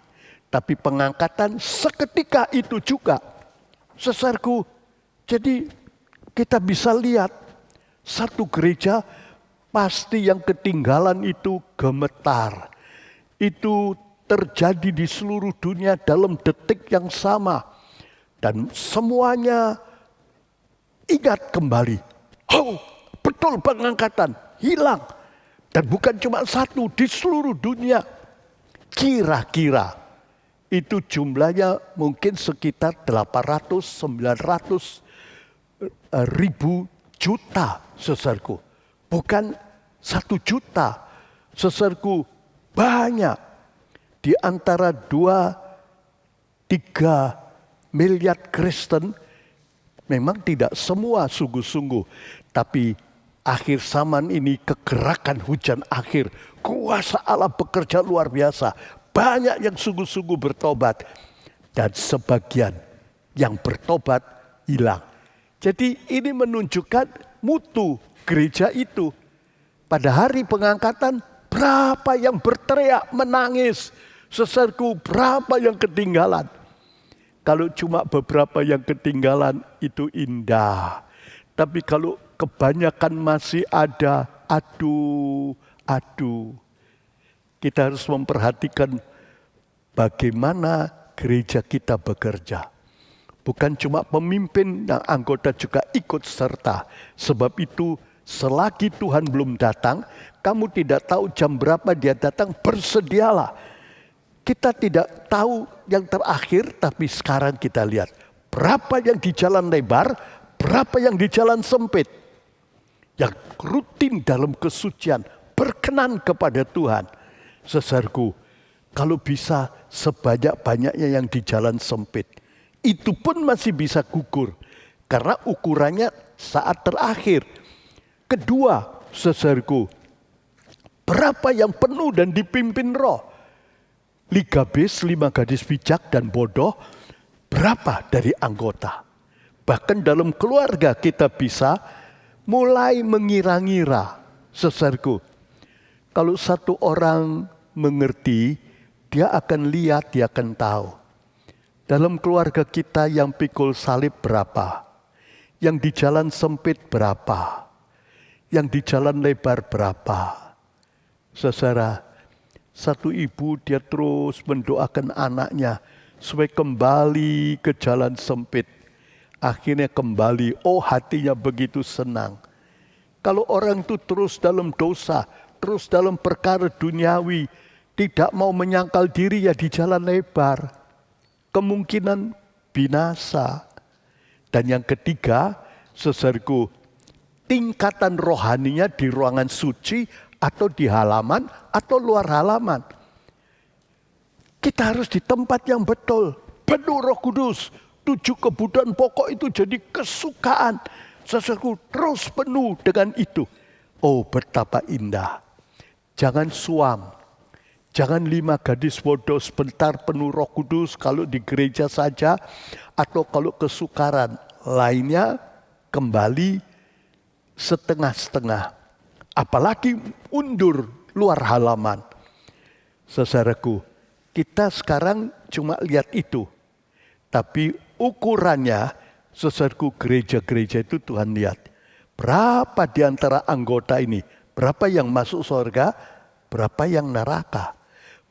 tapi pengangkatan seketika itu juga. Saudaraku, jadi kita bisa lihat satu gereja pasti yang ketinggalan itu gemetar. Itu terjadi di seluruh dunia dalam detik yang sama. Dan semuanya ingat kembali. Oh, betul pengangkatan, hilang. Dan bukan cuma satu, di seluruh dunia. Kira-kira itu jumlahnya mungkin sekitar 800-900 ribu juta, saudaraku. Bukan 1 juta, saudaraku, banyak. Di antara 2-3 miliar Kristen, memang tidak semua sungguh-sungguh. Tapi akhir zaman ini kegerakan hujan akhir, kuasa Allah bekerja luar biasa. Banyak yang sungguh-sungguh bertobat. Dan sebagian yang bertobat hilang. Jadi ini menunjukkan mutu gereja itu. Pada hari pengangkatan, berapa yang berteriak menangis. Saudaraku, berapa yang ketinggalan. Kalau cuma beberapa yang ketinggalan itu indah. Tapi kalau kebanyakan masih ada, aduh. Kita harus memperhatikan bagaimana gereja kita bekerja. Bukan cuma pemimpin dan anggota juga ikut serta. Sebab itu selagi Tuhan belum datang, kamu tidak tahu jam berapa dia datang, bersedialah. Kita tidak tahu yang terakhir, tapi sekarang kita lihat. Berapa yang di jalan lebar, berapa yang di jalan sempit. Yang rutin dalam kesucian, berkenan kepada Tuhan. Saudaraku, kalau bisa sebanyak-banyaknya yang di jalan sempit. Itu pun masih bisa gugur. Karena ukurannya saat terakhir. Kedua, saudaraku, berapa yang penuh dan dipimpin roh? Liga bis, 5 gadis bijak dan bodoh, berapa dari anggota? Bahkan dalam keluarga kita bisa mulai mengira-ngira. Saudaraku, kalau satu orang mengerti, dia akan lihat, dia akan tahu. Dalam keluarga kita yang pikul salib berapa? Yang di jalan sempit berapa? Yang di jalan lebar berapa? Saudara, satu ibu dia terus mendoakan anaknya supaya kembali ke jalan sempit. Akhirnya kembali, oh hatinya begitu senang. Kalau orang itu terus dalam dosa, terus dalam perkara duniawi, tidak mau menyangkal diri ya di jalan lebar. Kemungkinan binasa. Dan yang ketiga, saudaraku, tingkatan rohaninya di ruangan suci atau di halaman atau luar halaman. Kita harus di tempat yang betul, penuh Roh Kudus. 7 kebutuhan pokok itu jadi kesukaan. Saudaraku, terus penuh dengan itu. Oh, betapa indah. Jangan suam. Jangan 5 gadis bodoh sebentar penuh Roh Kudus kalau di gereja saja. Atau kalau kesukaran lainnya kembali setengah-setengah. Apalagi undur luar halaman. Saudaraku, kita sekarang cuma lihat itu. Tapi ukurannya, saudaraku, gereja-gereja itu Tuhan lihat. Berapa di antara anggota ini? Berapa yang masuk surga? Berapa yang neraka?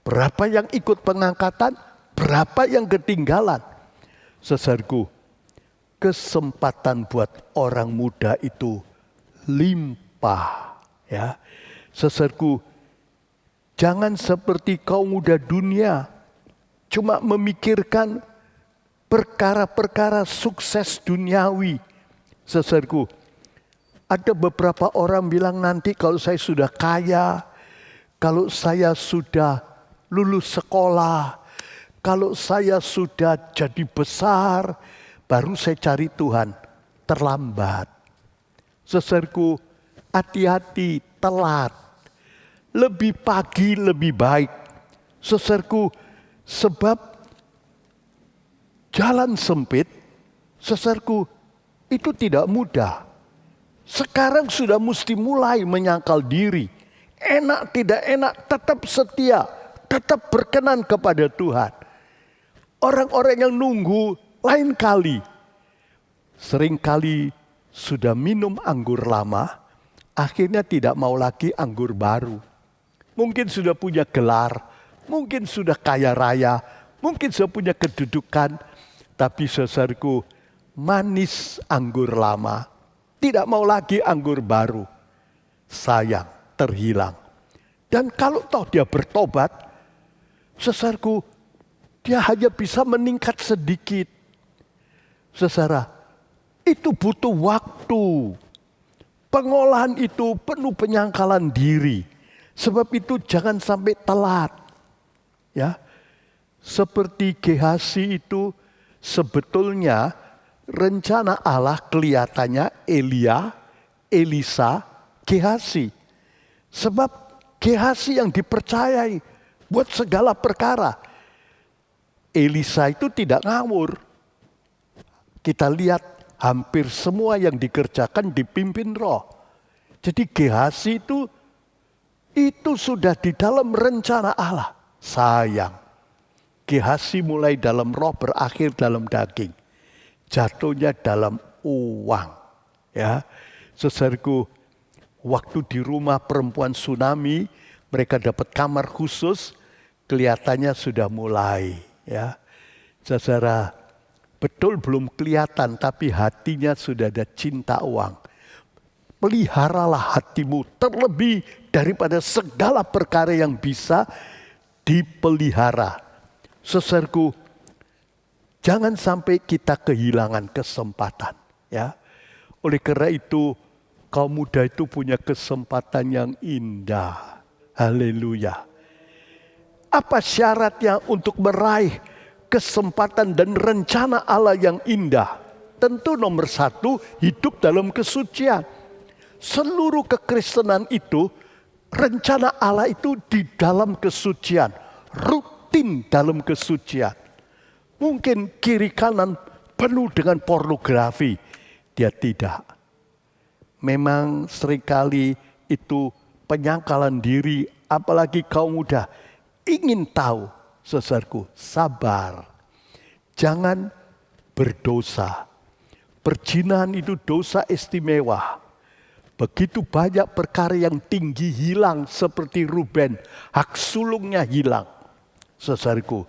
Berapa yang ikut pengangkatan? Berapa yang ketinggalan? Saudaraku, kesempatan buat orang muda itu limpah. Ya, saudaraku, jangan seperti kaum muda dunia, cuma memikirkan perkara-perkara sukses duniawi. Saudaraku, ada beberapa orang bilang nanti kalau saya sudah kaya, kalau saya sudah lulus sekolah, kalau saya sudah jadi besar, baru saya cari Tuhan. Terlambat. Saudaraku, hati-hati, telat. Lebih pagi lebih baik. Saudaraku, sebab jalan sempit, saudaraku, itu tidak mudah. Sekarang sudah mesti mulai menyangkal diri. Enak tidak enak, tetap setia, tetap berkenan kepada Tuhan. Orang-orang yang nunggu lain kali. Seringkali sudah minum anggur lama, akhirnya tidak mau lagi anggur baru. Mungkin sudah punya gelar, mungkin sudah kaya raya, mungkin sudah punya kedudukan. Tapi saudaraku, manis anggur lama, tidak mau lagi anggur baru. Sayang, terhilang. Dan kalau toh dia bertobat, saudaraku, dia hanya bisa meningkat sedikit. Saudara, itu butuh waktu. Pengolahan itu penuh penyangkalan diri. Sebab itu jangan sampai telat. Ya. Seperti Gehazi itu sebetulnya rencana Allah kelihatannya Elia, Elisa, Gehazi. Sebab Gehazi yang dipercayai buat segala perkara. Elisa itu tidak ngawur. Kita lihat hampir semua yang dikerjakan dipimpin Roh. Jadi Gehazi itu sudah di dalam rencana Allah. Sayang, Gehazi mulai dalam roh berakhir dalam daging. Jatuhnya dalam uang. Ya, saudaraku, waktu di rumah perempuan tsunami, mereka dapat kamar khusus, kelihatannya sudah mulai. Ya, saudara, betul belum kelihatan, tapi hatinya sudah ada cinta uang. Peliharalah hatimu terlebih daripada segala perkara yang bisa dipelihara. Saudaraku, jangan sampai kita kehilangan kesempatan. Ya, oleh karena itu kaum muda itu punya kesempatan yang indah. Haleluya. Apa syaratnya untuk meraih kesempatan dan rencana Allah yang indah? Tentu nomor satu, hidup dalam kesucian. Seluruh kekristenan itu, rencana Allah itu di dalam kesucian. Rutin dalam kesucian. Mungkin kiri kanan penuh dengan pornografi. Dia tidak. Memang seringkali itu penyangkalan diri, apalagi kaum muda. Ingin tahu, saudaraku, sabar. Jangan berdosa. Perzinahan itu dosa istimewa. Begitu banyak perkara yang tinggi hilang seperti Ruben. Hak sulungnya hilang. Saudaraku.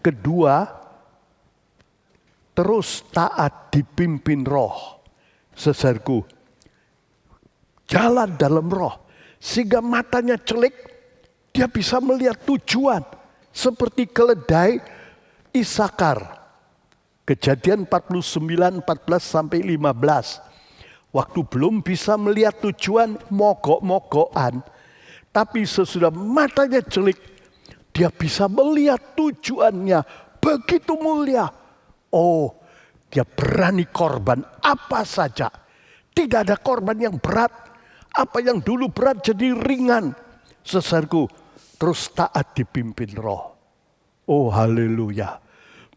Kedua, terus taat dipimpin Roh. Saudaraku. Jalan dalam Roh. Sehingga matanya celik. Dia bisa melihat tujuan. Seperti keledai Isakar. Kejadian 49, 14 sampai 15. Waktu belum bisa melihat tujuan, mogok-mogokan. Tapi sesudah matanya celik, dia bisa melihat tujuannya begitu mulia. Oh, dia berani korban apa saja. Tidak ada korban yang berat. Apa yang dulu berat jadi ringan. Saudaraku, terus taat dipimpin Roh. Oh, haleluya.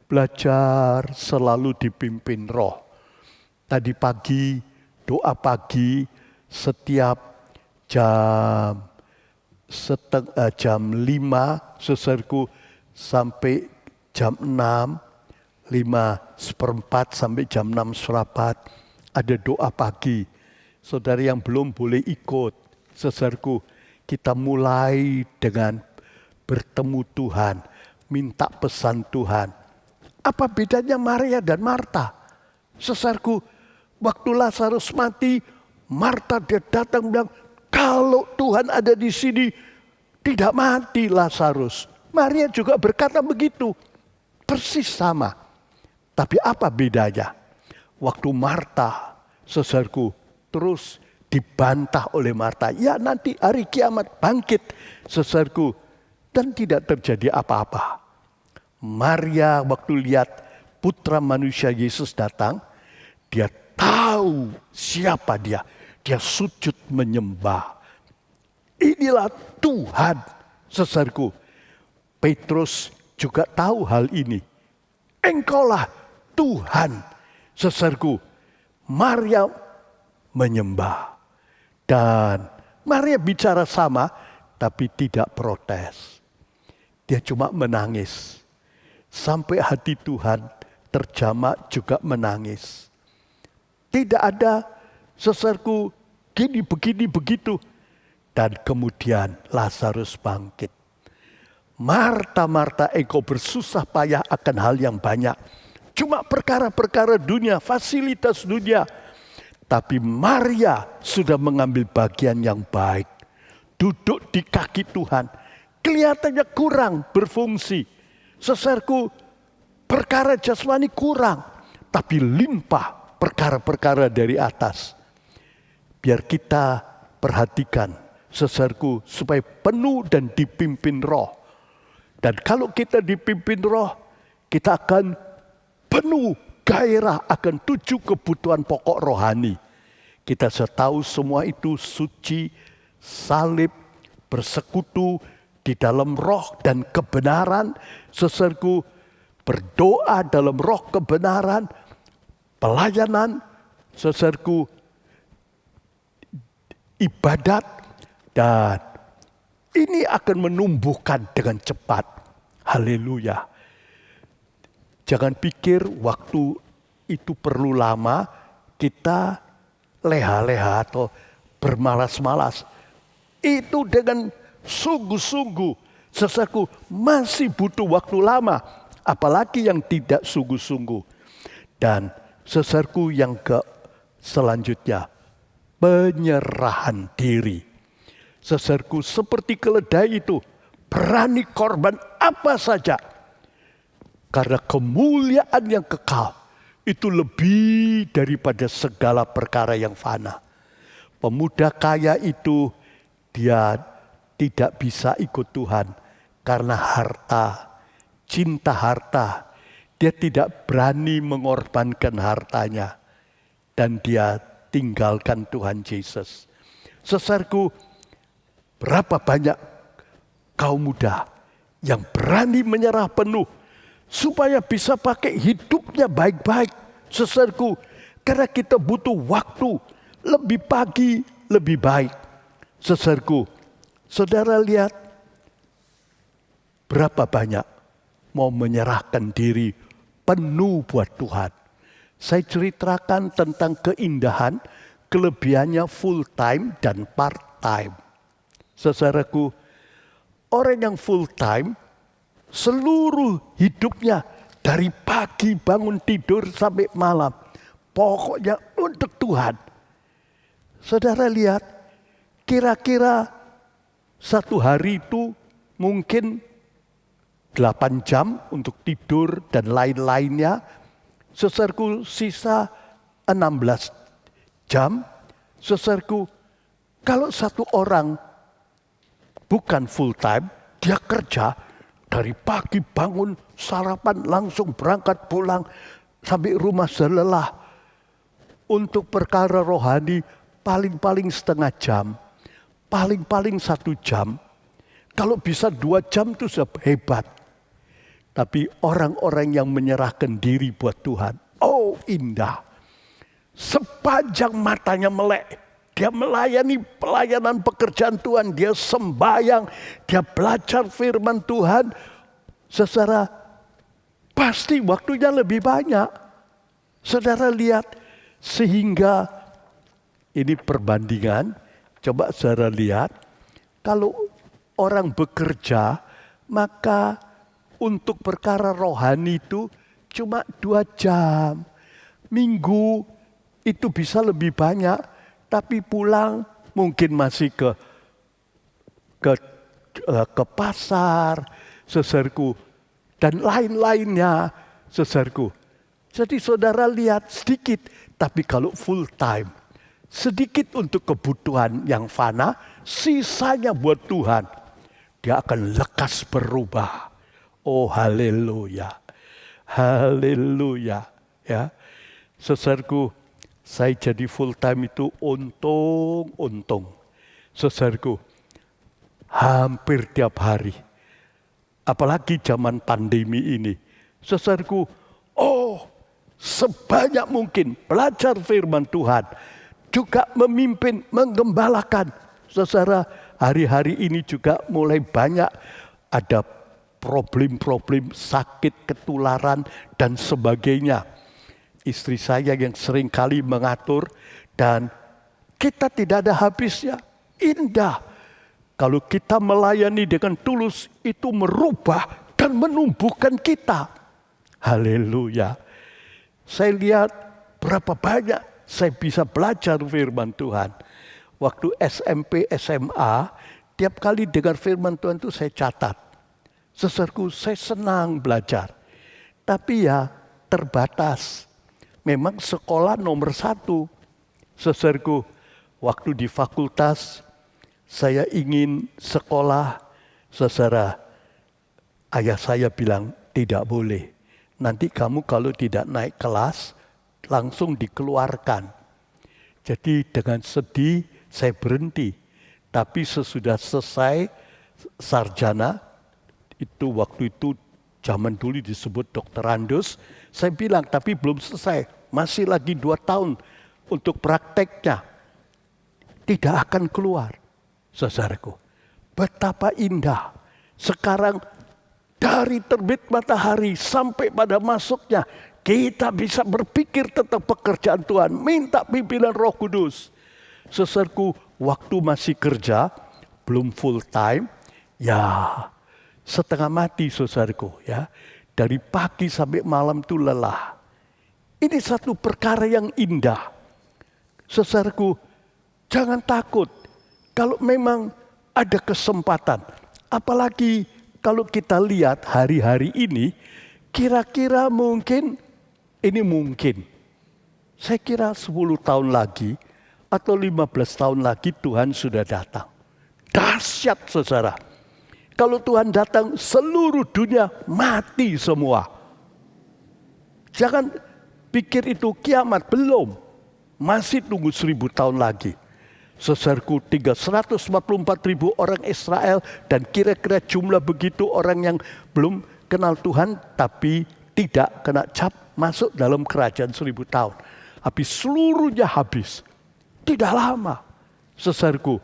Belajar selalu dipimpin Roh. Tadi pagi, doa pagi setiap jam 5, saudaraku, sampai jam 6, 5:15 sampai jam 6:15 ada doa pagi. Saudara yang belum boleh ikut, saudaraku, kita mulai dengan bertemu Tuhan, minta pesan Tuhan. Apa bedanya Maria dan Marta? Saudaraku, waktu Lazarus mati, Marta dia datang bilang, kalau Tuhan ada di sini, tidak mati Lazarus. Maria juga berkata begitu. Persis sama. Tapi apa bedanya? Waktu Marta, saudaraku, terus dibantah oleh Marta. Ya nanti hari kiamat bangkit. Saudaraku, dan tidak terjadi apa-apa. Maria waktu lihat putra manusia Yesus datang, dia tahu siapa dia. Dia sujud menyembah. Inilah Tuhan, saudaraku. Petrus juga tahu hal ini. Engkaulah Tuhan, saudaraku. Maria menyembah. Dan Maria bicara sama, tapi tidak protes. Dia cuma menangis. Sampai hati Tuhan terjamak juga menangis. Tidak ada saudaraku gini, begini, begitu. Dan kemudian Lazarus bangkit. Marta, engkau bersusah payah akan hal yang banyak. Cuma perkara-perkara dunia, fasilitas dunia. Tapi Maria sudah mengambil bagian yang baik. Duduk di kaki Tuhan. Kelihatannya kurang berfungsi. Saudaraku, perkara jasmani kurang. Tapi limpah perkara-perkara dari atas. Biar kita perhatikan, saudaraku, supaya penuh dan dipimpin Roh. Dan kalau kita dipimpin Roh, kita akan penuh gairah akan 7 kebutuhan pokok rohani. Kita tahu semua itu suci, salib, bersekutu di dalam roh dan kebenaran. Saudaraku, berdoa dalam roh kebenaran, pelayanan, saudaraku, ibadat, dan ini akan menumbuhkan dengan cepat. Haleluya. Jangan pikir waktu itu perlu lama, kita leha-leha atau bermalas-malas. Itu dengan sungguh-sungguh, saudaraku, masih butuh waktu lama. Apalagi yang tidak sungguh-sungguh. Dan saudaraku, yang selanjutnya, penyerahan diri. Saudaraku, seperti keledai itu, berani korban apa saja. Karena kemuliaan yang kekal itu lebih daripada segala perkara yang fana. Pemuda kaya itu, dia tidak bisa ikut Tuhan karena harta, cinta harta. Dia tidak berani mengorbankan hartanya. Dan dia tinggalkan Tuhan Yesus. Saudaraku, berapa banyak kaum muda yang berani menyerah penuh supaya bisa pakai hidupnya baik-baik. Saudaraku, karena kita butuh waktu lebih pagi, lebih baik. Saudaraku, saudara lihat berapa banyak mau menyerahkan diri penuh buat Tuhan. Saya ceritakan tentang keindahan, kelebihannya full time dan part time. Saudaraku, orang yang full time seluruh hidupnya dari pagi bangun tidur sampai malam, pokoknya untuk Tuhan. Saudara lihat, kira-kira satu hari itu mungkin 8 jam untuk tidur dan lain-lainnya. Saudaraku, sisa 16 jam. Saudaraku, kalau satu orang bukan full time, dia kerja dari pagi bangun, sarapan, langsung berangkat pulang sampai rumah selelah. Untuk perkara rohani paling-paling setengah jam, paling-paling 1 jam. Kalau bisa 2 jam itu sudah hebat. Tapi orang-orang yang menyerahkan diri buat Tuhan, oh indah. Sepanjang matanya melek, dia melayani pelayanan pekerjaan Tuhan, dia sembahyang, dia belajar firman Tuhan. Saudara, pasti waktunya lebih banyak. Saudara lihat, sehingga ini perbandingan, coba saudara lihat, kalau orang bekerja, maka untuk perkara rohani itu cuma 2 jam. Minggu itu bisa lebih banyak, tapi pulang mungkin masih ke pasar, saudaraku, dan lain-lainnya, saudaraku. Jadi saudara lihat sedikit, tapi kalau full time, sedikit untuk kebutuhan yang fana, sisanya buat Tuhan. dia akan lekas berubah. Oh haleluya, haleluya. Ya, saudaraku, saya jadi full time itu untung. Saudaraku, hampir tiap hari. Apalagi zaman pandemi ini. Saudaraku, sebanyak mungkin belajar firman Tuhan. Juga memimpin, menggembalakan. Saudara, hari-hari ini juga mulai banyak ada problem-problem sakit, ketularan, dan sebagainya. Istri saya yang sering kali mengatur dan kita tidak ada habisnya. Indah. Kalau kita melayani dengan tulus, itu merubah dan menumbuhkan kita. Haleluya. Saya lihat berapa banyak saya bisa belajar firman Tuhan. Waktu SMP, SMA, tiap kali dengar firman Tuhan itu saya catat. Saudaraku, saya senang belajar. Tapi ya terbatas. Memang sekolah nomor 1. Saudaraku, waktu di fakultas saya ingin sekolah. Saudara, ayah saya bilang tidak boleh. Nanti kamu kalau tidak naik kelas langsung dikeluarkan. Jadi dengan sedih saya berhenti. Tapi sesudah selesai sarjana, itu waktu itu zaman dulu disebut doktorandus, saya bilang tapi belum selesai, masih lagi 2 tahun untuk prakteknya. Tidak akan keluar. Saudaraku, betapa indah. Sekarang dari terbit matahari sampai pada masuknya, kita bisa berpikir tentang pekerjaan Tuhan, minta pimpinan Roh Kudus. Saudaraku, waktu masih kerja, belum full time, ya setengah mati saudaraku ya. Dari pagi sampai malam itu lelah. Ini satu perkara yang indah. Saudaraku, jangan takut kalau memang ada kesempatan. Apalagi kalau kita lihat hari-hari ini, kira-kira mungkin, ini mungkin. Saya kira 10 tahun lagi atau 15 tahun lagi Tuhan sudah datang. Dahsyat saudara. Kalau Tuhan datang, seluruh dunia mati semua. Jangan pikir itu kiamat, belum. Masih tunggu 1000 tahun lagi. Saudaraku, 144.000 orang Israel dan kira-kira jumlah begitu orang yang belum kenal Tuhan tapi tidak kena cap masuk dalam kerajaan 1000 tahun. Habis seluruhnya habis. Tidak lama. Saudaraku,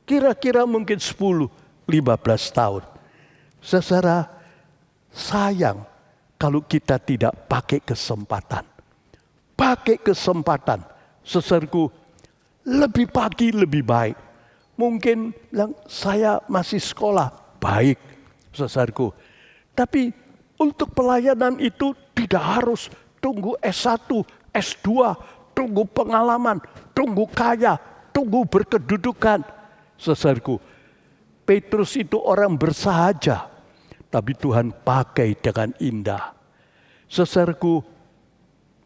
kira-kira mungkin 10-15 tahun. Saudara, sayang kalau kita tidak pakai kesempatan. Pakai kesempatan. Saudaraku, lebih pagi lebih baik. Mungkin bilang saya masih sekolah, baik saudaraku. Tapi untuk pelayanan itu tidak harus tunggu S1, S2, tunggu pengalaman, tunggu kaya, tunggu berkedudukan. Saudaraku, Petrus itu orang bersahaja, tapi Tuhan pakai dengan indah. Saudaraku,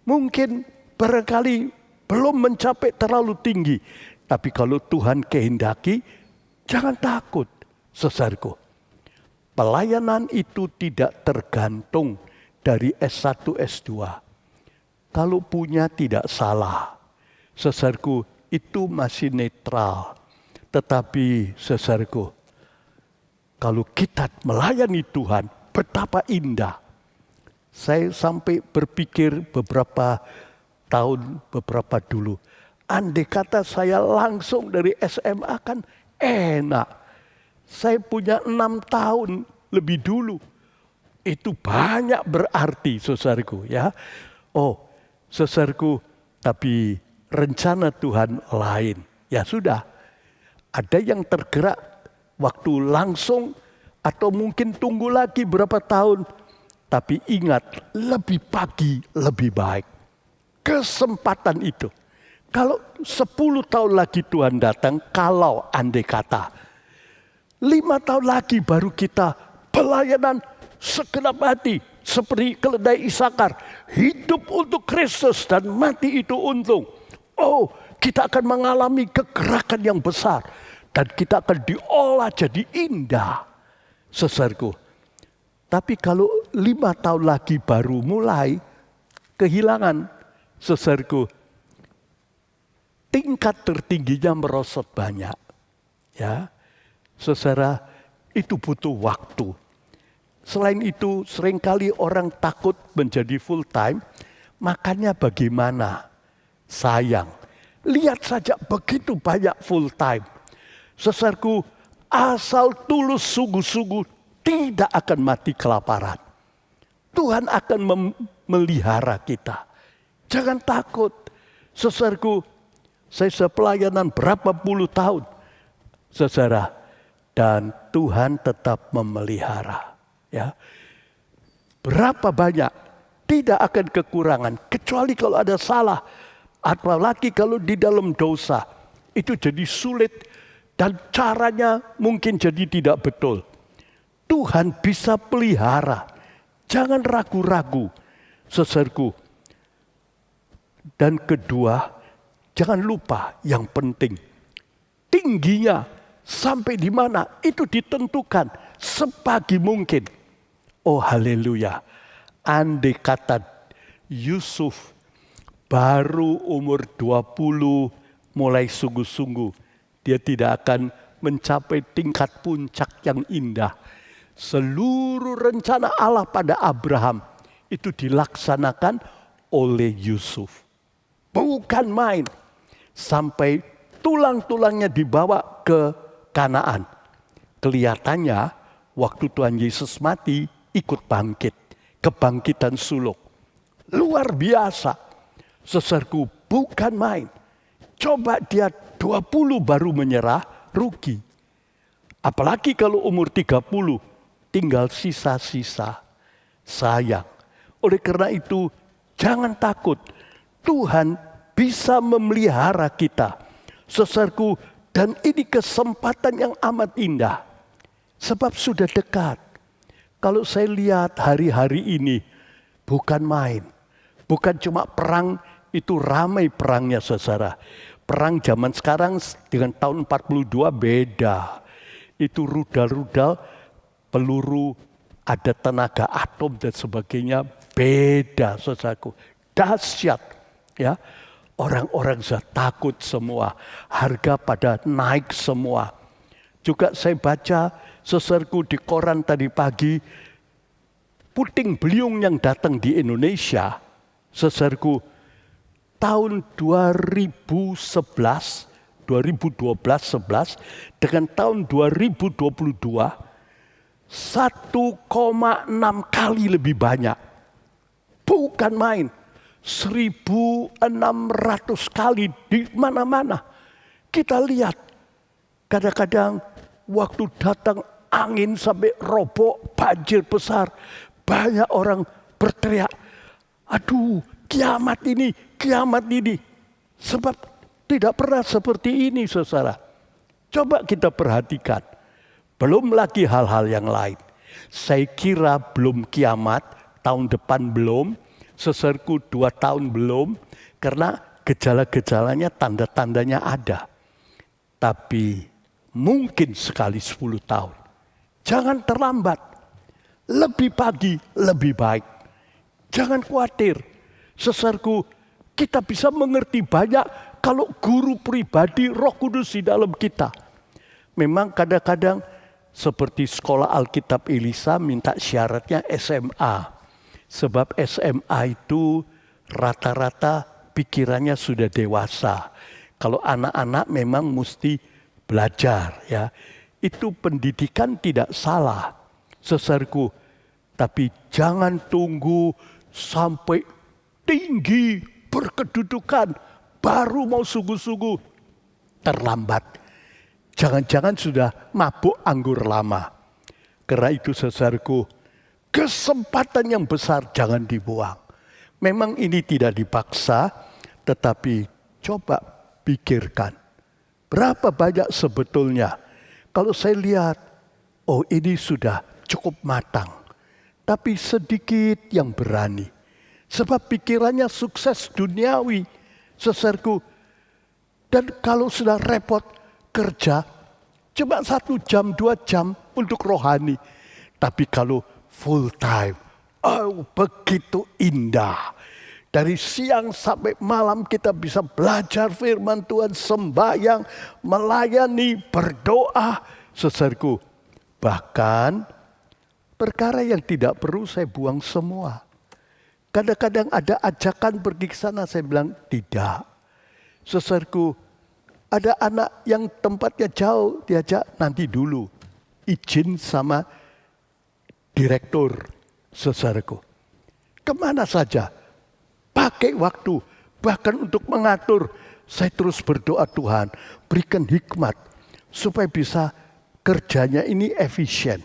mungkin barangkali belum mencapai terlalu tinggi. Tapi kalau Tuhan kehendaki, jangan takut, saudaraku. Pelayanan itu tidak tergantung dari S1, S2. Kalau punya tidak salah. Saudaraku, itu masih netral. Tetapi saudaraku, kalau kita melayani Tuhan, betapa indah. Saya sampai berpikir beberapa dulu. Andai kata saya langsung dari SMA kan enak. Saya punya 6 tahun lebih dulu. Itu banyak berarti saudaraku ya. Oh saudaraku, tapi rencana Tuhan lain. Ya sudah, ada yang tergerak waktu langsung atau mungkin tunggu lagi berapa tahun. Tapi ingat, lebih pagi lebih baik. Kesempatan itu. Kalau 10 tahun lagi Tuhan datang, kalau andai kata 5 tahun lagi baru kita pelayanan segenap hati. Seperti keledai Isakar. Hidup untuk Kristus dan mati itu untung. Oh, kita akan mengalami kegerakan yang besar. Dan kita akan diolah jadi indah. saudaraku. Tapi kalau 5 tahun lagi baru mulai kehilangan, saudaraku, tingkat tertingginya merosot banyak. Ya, saudara, itu butuh waktu. Selain itu, seringkali orang takut menjadi full time, makanya bagaimana? Sayang, lihat saja begitu banyak full time. Saudaraku, asal tulus sungguh-sungguh tidak akan mati kelaparan. Tuhan akan memelihara kita. Jangan takut. Saudaraku, saya sudah pelayanan berapa puluh tahun, saudara, dan Tuhan tetap memelihara. Ya, berapa banyak tidak akan kekurangan, kecuali kalau ada salah, apalagi kalau di dalam dosa, itu jadi sulit dan caranya mungkin jadi tidak betul. Tuhan bisa pelihara, jangan ragu-ragu, saudaraku. Dan kedua, jangan lupa yang penting, tingginya sampai di mana itu ditentukan sepagi mungkin. Oh haleluya, andai kata Yusuf baru umur 20 mulai sungguh-sungguh, dia tidak akan mencapai tingkat puncak yang indah. Seluruh rencana Allah pada Abraham itu dilaksanakan oleh Yusuf. Bukan main. Sampai tulang-tulangnya dibawa ke Kanaan. Kelihatannya waktu Tuhan Yesus mati ikut bangkit. Kebangkitan suluk. Luar biasa. Saudaraku, bukan main. Coba dia 20 baru menyerah, rugi. Apalagi kalau umur 30, tinggal sisa-sisa. Sayang. Oleh karena itu, jangan takut. Tuhan bisa memelihara kita. Saudaraku, dan ini kesempatan yang amat indah. Sebab sudah dekat. Kalau saya lihat hari-hari ini, bukan main. Bukan cuma perang, itu ramai perangnya saudara. Perang zaman sekarang dengan tahun 42 beda. Itu rudal-rudal, peluru, ada tenaga atom dan sebagainya, beda saudaraku. Dahsyat, ya. Orang-orang sudah takut semua, harga pada naik semua. Juga saya baca saudaraku di koran tadi pagi, puting beliung yang datang di Indonesia, saudaraku, tahun 2012, 2011 dengan tahun 2022 1,6 kali lebih banyak. Bukan main. 1.600 kali di mana-mana. Kita lihat kadang-kadang waktu datang angin sampai roboh, banjir besar, banyak orang berteriak, aduh kiamat ini, kiamat ini. Sebab tidak pernah seperti ini saudara. Coba kita perhatikan. Belum lagi hal-hal yang lain. Saya kira belum kiamat, tahun depan belum, saudaraku 2 tahun belum, karena gejala-gejalanya, tanda-tandanya ada. Tapi mungkin sekali 10 tahun. Jangan terlambat. Lebih pagi, lebih baik. Jangan khawatir. Saudaraku, kita bisa mengerti banyak kalau guru pribadi Roh Kudus di dalam kita. Memang kadang-kadang seperti sekolah Alkitab Elisa minta syaratnya SMA. Sebab SMA itu rata-rata pikirannya sudah dewasa. Kalau anak-anak memang mesti belajar ya. Itu pendidikan tidak salah, saudaraku. Tapi jangan tunggu sampai tinggi berkedudukan baru mau sungguh-sungguh. Terlambat. Jangan-jangan sudah mabuk anggur lama. Karena itu saudaraku, kesempatan yang besar jangan dibuang. Memang ini tidak dipaksa, tetapi coba pikirkan. Berapa banyak sebetulnya. Kalau saya lihat, oh ini sudah cukup matang. Tapi sedikit yang berani. Sebab pikirannya sukses duniawi, saudaraku. Dan kalau sudah repot kerja, cuma 1 jam, 2 jam untuk rohani. Tapi kalau full time, oh begitu indah. Dari siang sampai malam kita bisa belajar firman Tuhan, sembahyang, melayani, berdoa. Saudaraku, bahkan perkara yang tidak perlu saya buang semua. Kadang-kadang ada ajakan pergi ke sana, saya bilang tidak. Saudaraku, ada anak yang tempatnya jauh, diajak nanti dulu. Izin sama direktur, saudaraku. Kemana saja? Pakai waktu, bahkan untuk mengatur. Saya terus berdoa, Tuhan berikan hikmat supaya bisa kerjanya ini efisien.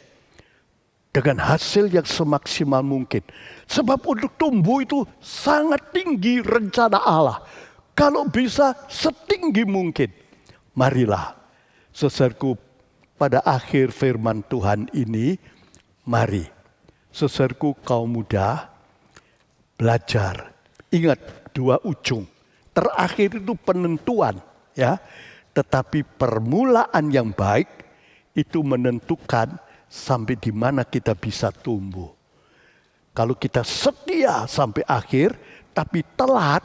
Dengan hasil yang semaksimal mungkin. Sebab untuk tumbuh itu sangat tinggi rencana Allah. Kalau bisa setinggi mungkin. Marilah, saudaraku, pada akhir firman Tuhan ini, mari, saudaraku kaum muda, belajar. Ingat, dua ujung. Terakhir itu penentuan, ya. Tetapi permulaan yang baik itu menentukan sampai di mana kita bisa tumbuh. Kalau kita setia sampai akhir, tapi telat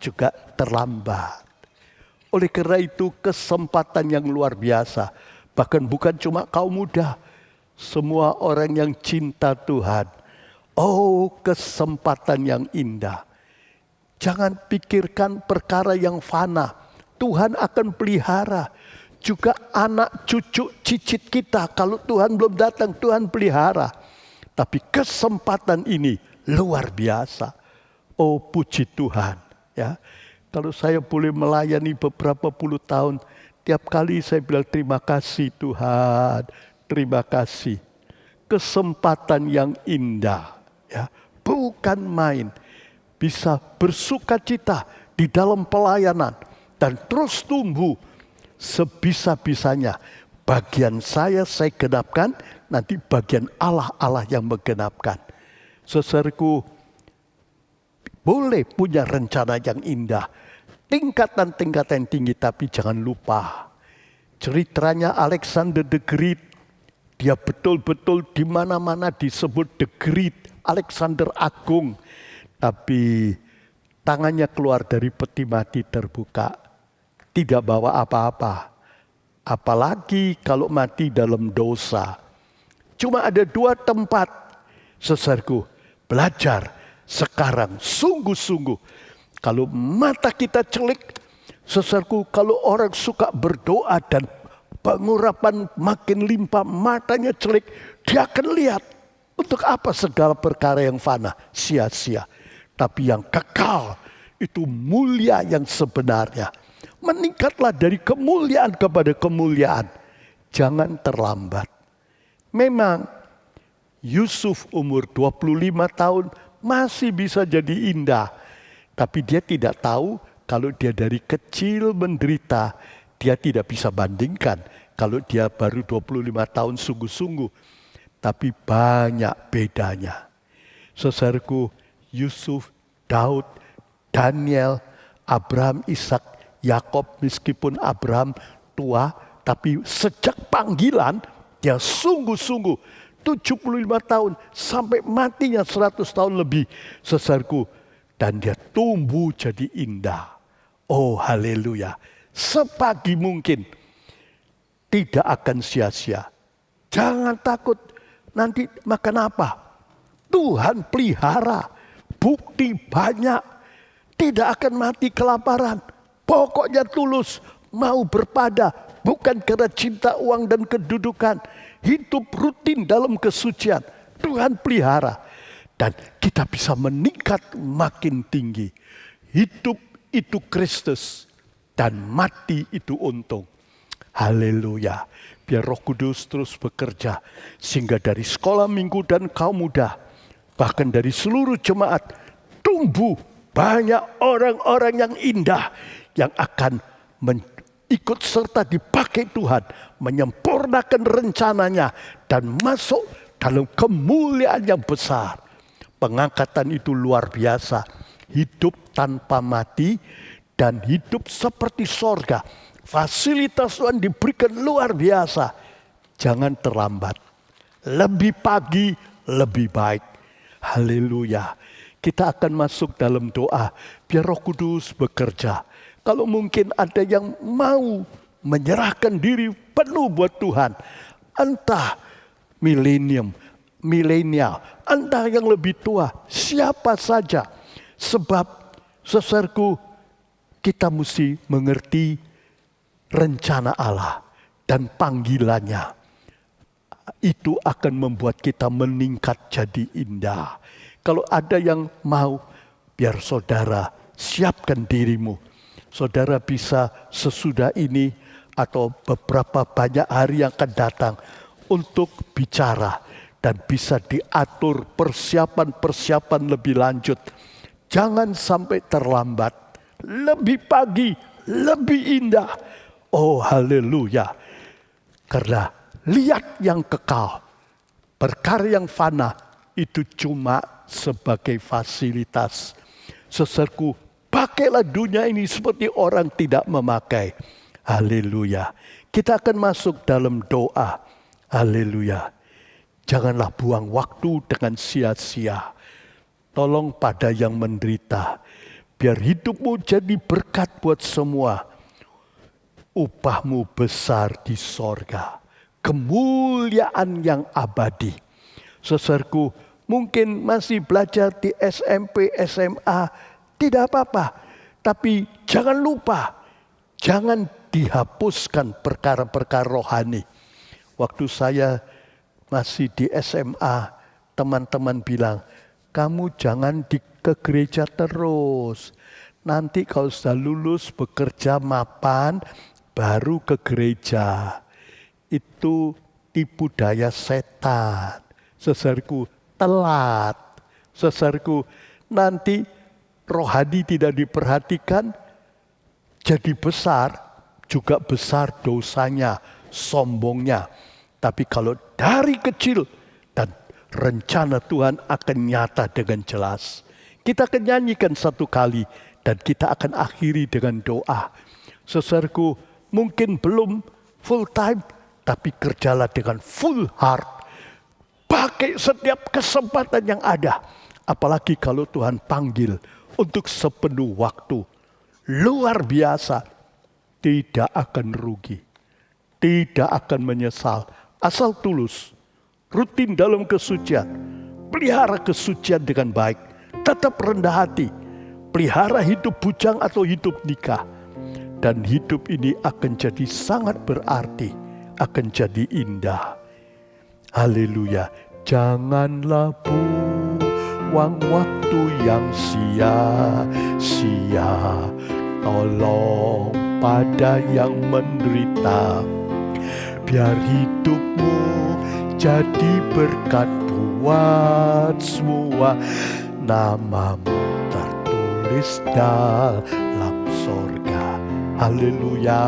juga terlambat. Oleh karena itu kesempatan yang luar biasa. Bahkan bukan cuma kaum muda, semua orang yang cinta Tuhan. Oh, kesempatan yang indah. Jangan pikirkan perkara yang fana. Tuhan akan pelihara. Juga anak cucu cicit kita. Kalau Tuhan belum datang, Tuhan pelihara. Tapi kesempatan ini luar biasa. Oh, puji Tuhan. Ya, kalau saya boleh melayani beberapa puluh tahun, tiap kali saya bilang terima kasih Tuhan. Terima kasih. Kesempatan yang indah. Ya, bukan main. Bisa bersukacita di dalam pelayanan dan terus tumbuh sebisa-bisanya. Bagian saya genapkan, nanti bagian Allah yang menggenapkan. Saudaraku, boleh punya rencana yang indah, tingkatan-tingkatan tinggi, tapi jangan lupa ceritanya Alexander the Great. Dia betul-betul di mana-mana disebut the Great, Alexander Agung. Tapi tangannya keluar dari peti mati terbuka. Tidak bawa apa-apa. Apalagi kalau mati dalam dosa. Cuma ada dua tempat. Saudaraku, belajar sekarang sungguh-sungguh. Kalau mata kita celik, saudaraku, kalau orang suka berdoa dan pengurapan makin limpah, matanya celik, dia akan lihat untuk apa segala perkara yang fana, sia-sia. Tapi yang kekal itu mulia yang sebenarnya. Meningkatlah dari kemuliaan kepada kemuliaan. Jangan terlambat. Memang Yusuf umur 25 tahun masih bisa jadi indah. Tapi dia tidak tahu kalau dia dari kecil menderita. Dia tidak bisa bandingkan kalau dia baru 25 tahun sungguh-sungguh. Tapi banyak bedanya. Saudaraku, Yusuf, Daud, Daniel, Abraham, Ishak, Yakob, meskipun Abraham tua, tapi sejak panggilan dia sungguh-sungguh 75 tahun sampai matinya 100 tahun lebih, saudaraku, dan dia tumbuh jadi indah. Oh, haleluya. Sepagi mungkin tidak akan sia-sia. Jangan takut nanti makan apa. Tuhan pelihara. Bukti banyak, tidak akan mati kelaparan. Pokoknya tulus, mau berpada, bukan karena cinta uang dan kedudukan. Hidup rutin dalam kesucian, Tuhan pelihara. Dan kita bisa meningkat makin tinggi. Hidup itu Kristus, dan mati itu untung. Haleluya. Biar Roh Kudus terus bekerja, sehingga dari sekolah minggu dan kaum muda, bahkan dari seluruh jemaat, tumbuh banyak orang-orang yang indah yang akan ikut serta dipakai Tuhan, menyempurnakan rencananya dan masuk dalam kemuliaan yang besar. Pengangkatan itu luar biasa, hidup tanpa mati dan hidup seperti sorga. Fasilitas Tuhan diberikan luar biasa. Jangan terlambat. lebih pagi, lebih baik. Haleluya. Kita akan masuk dalam doa, biar Roh Kudus bekerja. Kalau mungkin ada yang mau menyerahkan diri penuh buat Tuhan, entah milenial, entah yang lebih tua, siapa saja. Sebab saudaraku, kita mesti mengerti rencana Allah dan panggilannya. Itu akan membuat kita meningkat jadi indah. Kalau ada yang mau, biar saudara siapkan dirimu. Saudara bisa sesudah ini atau beberapa banyak hari yang akan datang untuk bicara. Dan bisa diatur persiapan-persiapan lebih lanjut. Jangan sampai terlambat. Lebih pagi, lebih indah. Oh haleluya. Karena lihat yang kekal. Perkara yang fana itu cuma sebagai fasilitas. Saudaraku, pakailah dunia ini seperti orang tidak memakai. Haleluya. Kita akan masuk dalam doa. Haleluya. Janganlah buang waktu dengan sia-sia. Tolong pada yang menderita. Biar hidupmu jadi berkat buat semua. Upahmu besar di sorga. Kemuliaan yang abadi. Saudaraku, mungkin masih belajar di SMP, SMA. Tidak apa-apa. Tapi jangan lupa. Jangan dihapuskan perkara-perkara rohani. Waktu saya masih di SMA, teman-teman bilang, kamu jangan ke gereja terus. Nanti kalau sudah lulus bekerja mapan, baru ke gereja. Itu tipu daya setan. Saudaraku, telat. Saudaraku, nanti rohani tidak diperhatikan, jadi besar, juga besar dosanya, sombongnya. Tapi kalau dari kecil dan rencana Tuhan akan nyata dengan jelas. Kita akan nyanyikan satu kali dan kita akan akhiri dengan doa. Saudaraku, mungkin belum full time, tapi kerjalah dengan full heart. Pakai setiap kesempatan yang ada. Apalagi kalau Tuhan panggil untuk sepenuh waktu. Luar biasa. Tidak akan rugi. Tidak akan menyesal. Asal tulus. Rutin dalam kesucian. Pelihara kesucian dengan baik. Tetap rendah hati. Pelihara hidup bujang atau hidup nikah. Dan hidup ini akan jadi sangat berarti. Akan jadi indah. Haleluya. Janganlah buang waktu yang sia-sia. Tolong pada yang menderita. Biar hidupmu jadi berkat buat semua. Namamu tertulis dalam sorga. Haleluya.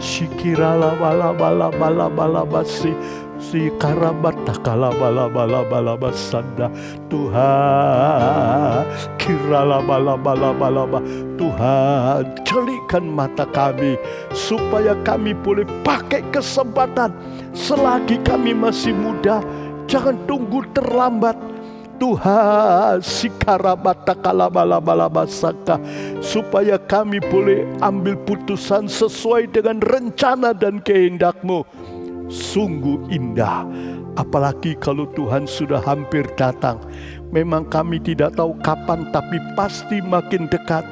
Shikirala bala bala bala bala basi. Si karabata kalabala bala bala basanda. Tuhan kirala bala bala bala bala. Tuhan celikan mata kami supaya kami boleh pakai kesempatan selagi kami masih muda. Jangan tunggu terlambat. Tuhan sikarabata kalabala bala basaka, supaya kami boleh ambil putusan sesuai dengan rencana dan kehendak-Mu. Sungguh indah, apalagi kalau Tuhan sudah hampir datang. Memang kami tidak tahu kapan, tapi pasti makin dekat.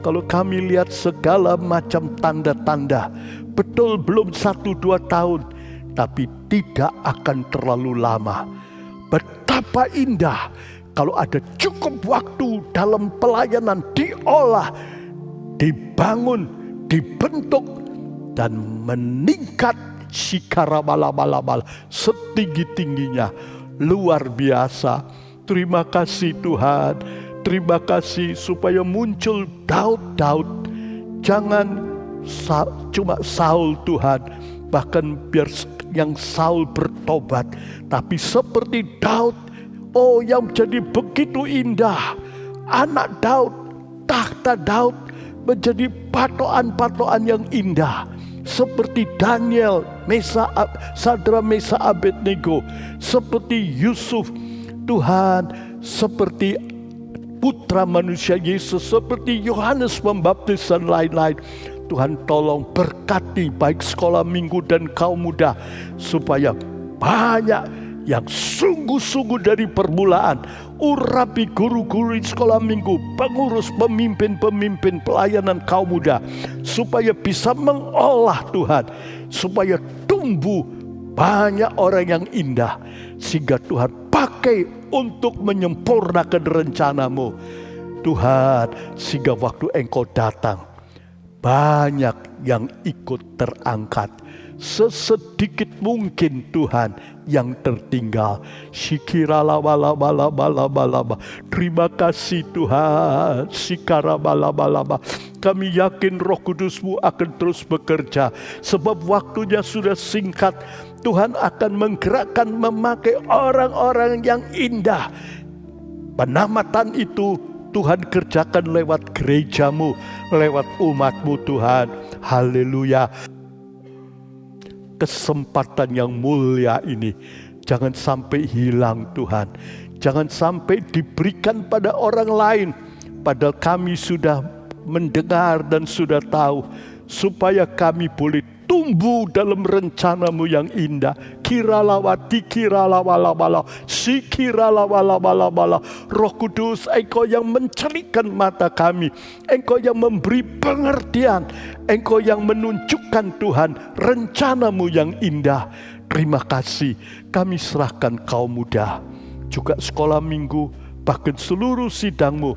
Kalau kami lihat segala macam tanda-tanda, betul belum 1-2 tahun, tapi tidak akan terlalu lama. Betapa indah kalau ada cukup waktu dalam pelayanan diolah, dibangun, dibentuk, dan meningkat sikarabala-bala-bala setinggi-tingginya. Luar biasa. Terima kasih Tuhan. Terima kasih supaya muncul Daud-Daud. Jangan cuma Saul Tuhan. Bahkan biar yang Saul bertobat. Tapi seperti Daud. Oh, yang jadi begitu indah. Anak Daud, tahta Daud menjadi patokan-patokan yang indah. seperti Daniel, Sadra, Mesa, Abednego, seperti Yusuf, Tuhan, seperti putra manusia Yesus, seperti Yohanes Pembaptis dan lain-lain. Tuhan tolong berkati baik sekolah minggu dan kaum muda, supaya banyak yang sungguh-sungguh dari permulaan, urapi guru-guru di sekolah minggu, pengurus, pemimpin-pemimpin pelayanan kaum muda, supaya bisa mengolah Tuhan, supaya tumbuh banyak orang yang indah, sehingga Tuhan pakai untuk menyempurnakan rencanamu. Tuhan, sehingga waktu Engkau datang, banyak yang ikut terangkat. Sesedikit mungkin Tuhan yang tertinggal. Shikiralabalabalabalaba. Terima kasih Tuhan. Shikarabalaba. Kami yakin Roh Kudus-Mu akan terus bekerja, sebab waktunya sudah singkat. Tuhan akan menggerakkan, memakai orang-orang yang indah. Penamatan itu Tuhan kerjakan lewat gereja-Mu, lewat umat-Mu Tuhan. Haleluya. Kesempatan yang mulia ini jangan sampai hilang Tuhan. Jangan sampai diberikan pada orang lain, padahal kami sudah mendengar dan sudah tahu, supaya kami boleh tumbuh dalam rencana-Mu yang indah. Kiralawati kiralawalawala, sikiralawalawala. Roh Kudus, Engkau yang mencerikkan mata kami, Engkau yang memberi pengertian, Engkau yang menunjukkan Tuhan rencana-Mu yang indah. Terima kasih. Kami serahkan kaum muda, juga sekolah minggu, bahkan seluruh sidang-Mu.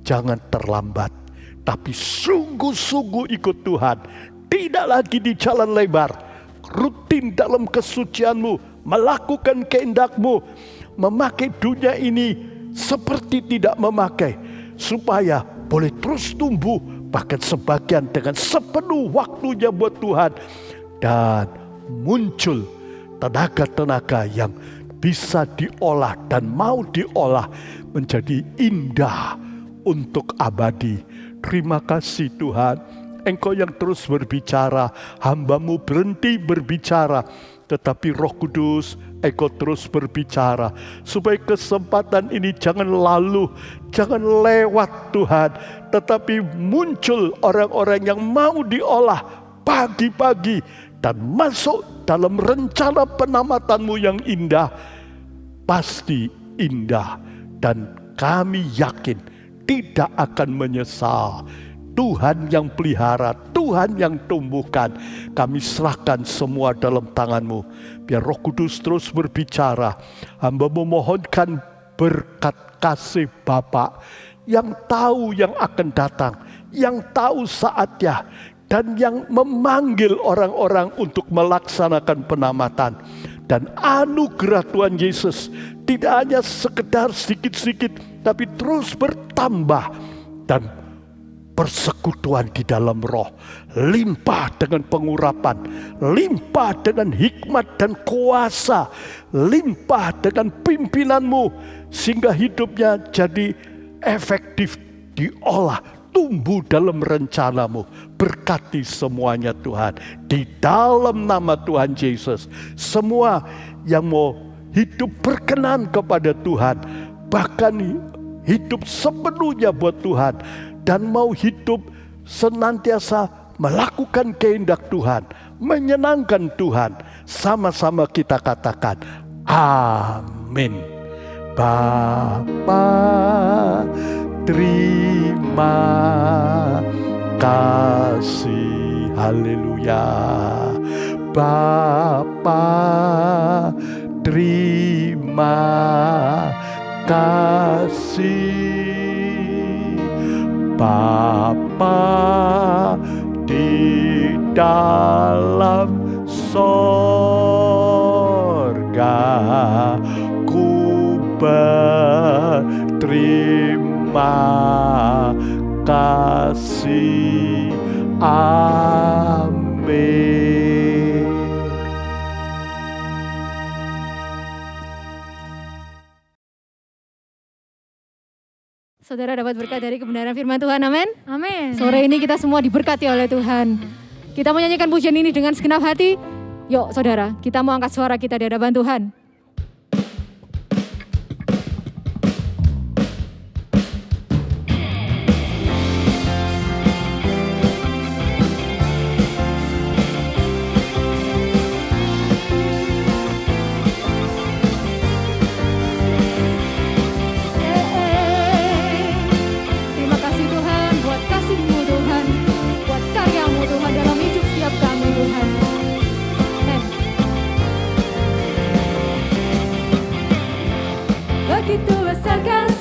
Jangan terlambat, tapi sungguh-sungguh ikut Tuhan. Tidak lagi di jalan lebar, rutin dalam kesucian-Mu, melakukan kehendak-Mu, memakai dunia ini seperti tidak memakai, supaya boleh terus tumbuh, bahkan sebagian dengan sepenuh waktunya buat Tuhan, dan muncul tenaga-tenaga yang bisa diolah dan mau diolah menjadi indah untuk abadi. Terima kasih Tuhan. Engkau yang terus berbicara, hamba-Mu berhenti berbicara, tetapi Roh Kudus, Engkau terus berbicara, supaya kesempatan ini jangan lalu, jangan lewat Tuhan, tetapi muncul orang-orang yang mau diolah pagi-pagi dan masuk dalam rencana penamatan-Mu yang indah. Pasti indah, dan kami yakin tidak akan menyesal. Tuhan yang pelihara, Tuhan yang tumbuhkan. Kami serahkan semua dalam tangan-Mu. Biar Roh Kudus terus berbicara. Hamba memohonkan berkat kasih Bapa yang tahu yang akan datang, yang tahu saatnya, dan yang memanggil orang-orang untuk melaksanakan penamatan. Dan anugerah Tuhan Yesus tidak hanya sekedar sedikit-sedikit, tapi terus bertambah, dan persekutuan di dalam roh, limpah dengan pengurapan, limpah dengan hikmat dan kuasa, limpah dengan pimpinan-Mu, sehingga hidupnya jadi efektif diolah, tumbuh dalam rencana-Mu. Berkati semuanya Tuhan, di dalam nama Tuhan Yesus. Semua yang mau hidup berkenan kepada Tuhan, bahkan hidup sepenuhnya buat Tuhan, dan mau hidup senantiasa melakukan kehendak Tuhan, menyenangkan Tuhan. Sama-sama kita katakan, amin. Bapa, terima kasih. Haleluya. Bapa, terima kasih. Bapa di dalam sorga, ku berterima kasih. Amin. Saudara dapat berkat dari kebenaran firman Tuhan, amin. Amin. Sore ini kita semua diberkati oleh Tuhan. Kita menyanyikan pujian ini dengan segenap hati. Yuk saudara, kita mau angkat suara kita di hadapan Tuhan. Terima kasih Tuhan buat kasih-Mu Tuhan, buat karya-Mu Tuhan dalam hidup setiap kami Tuhan. Begitu besar kasih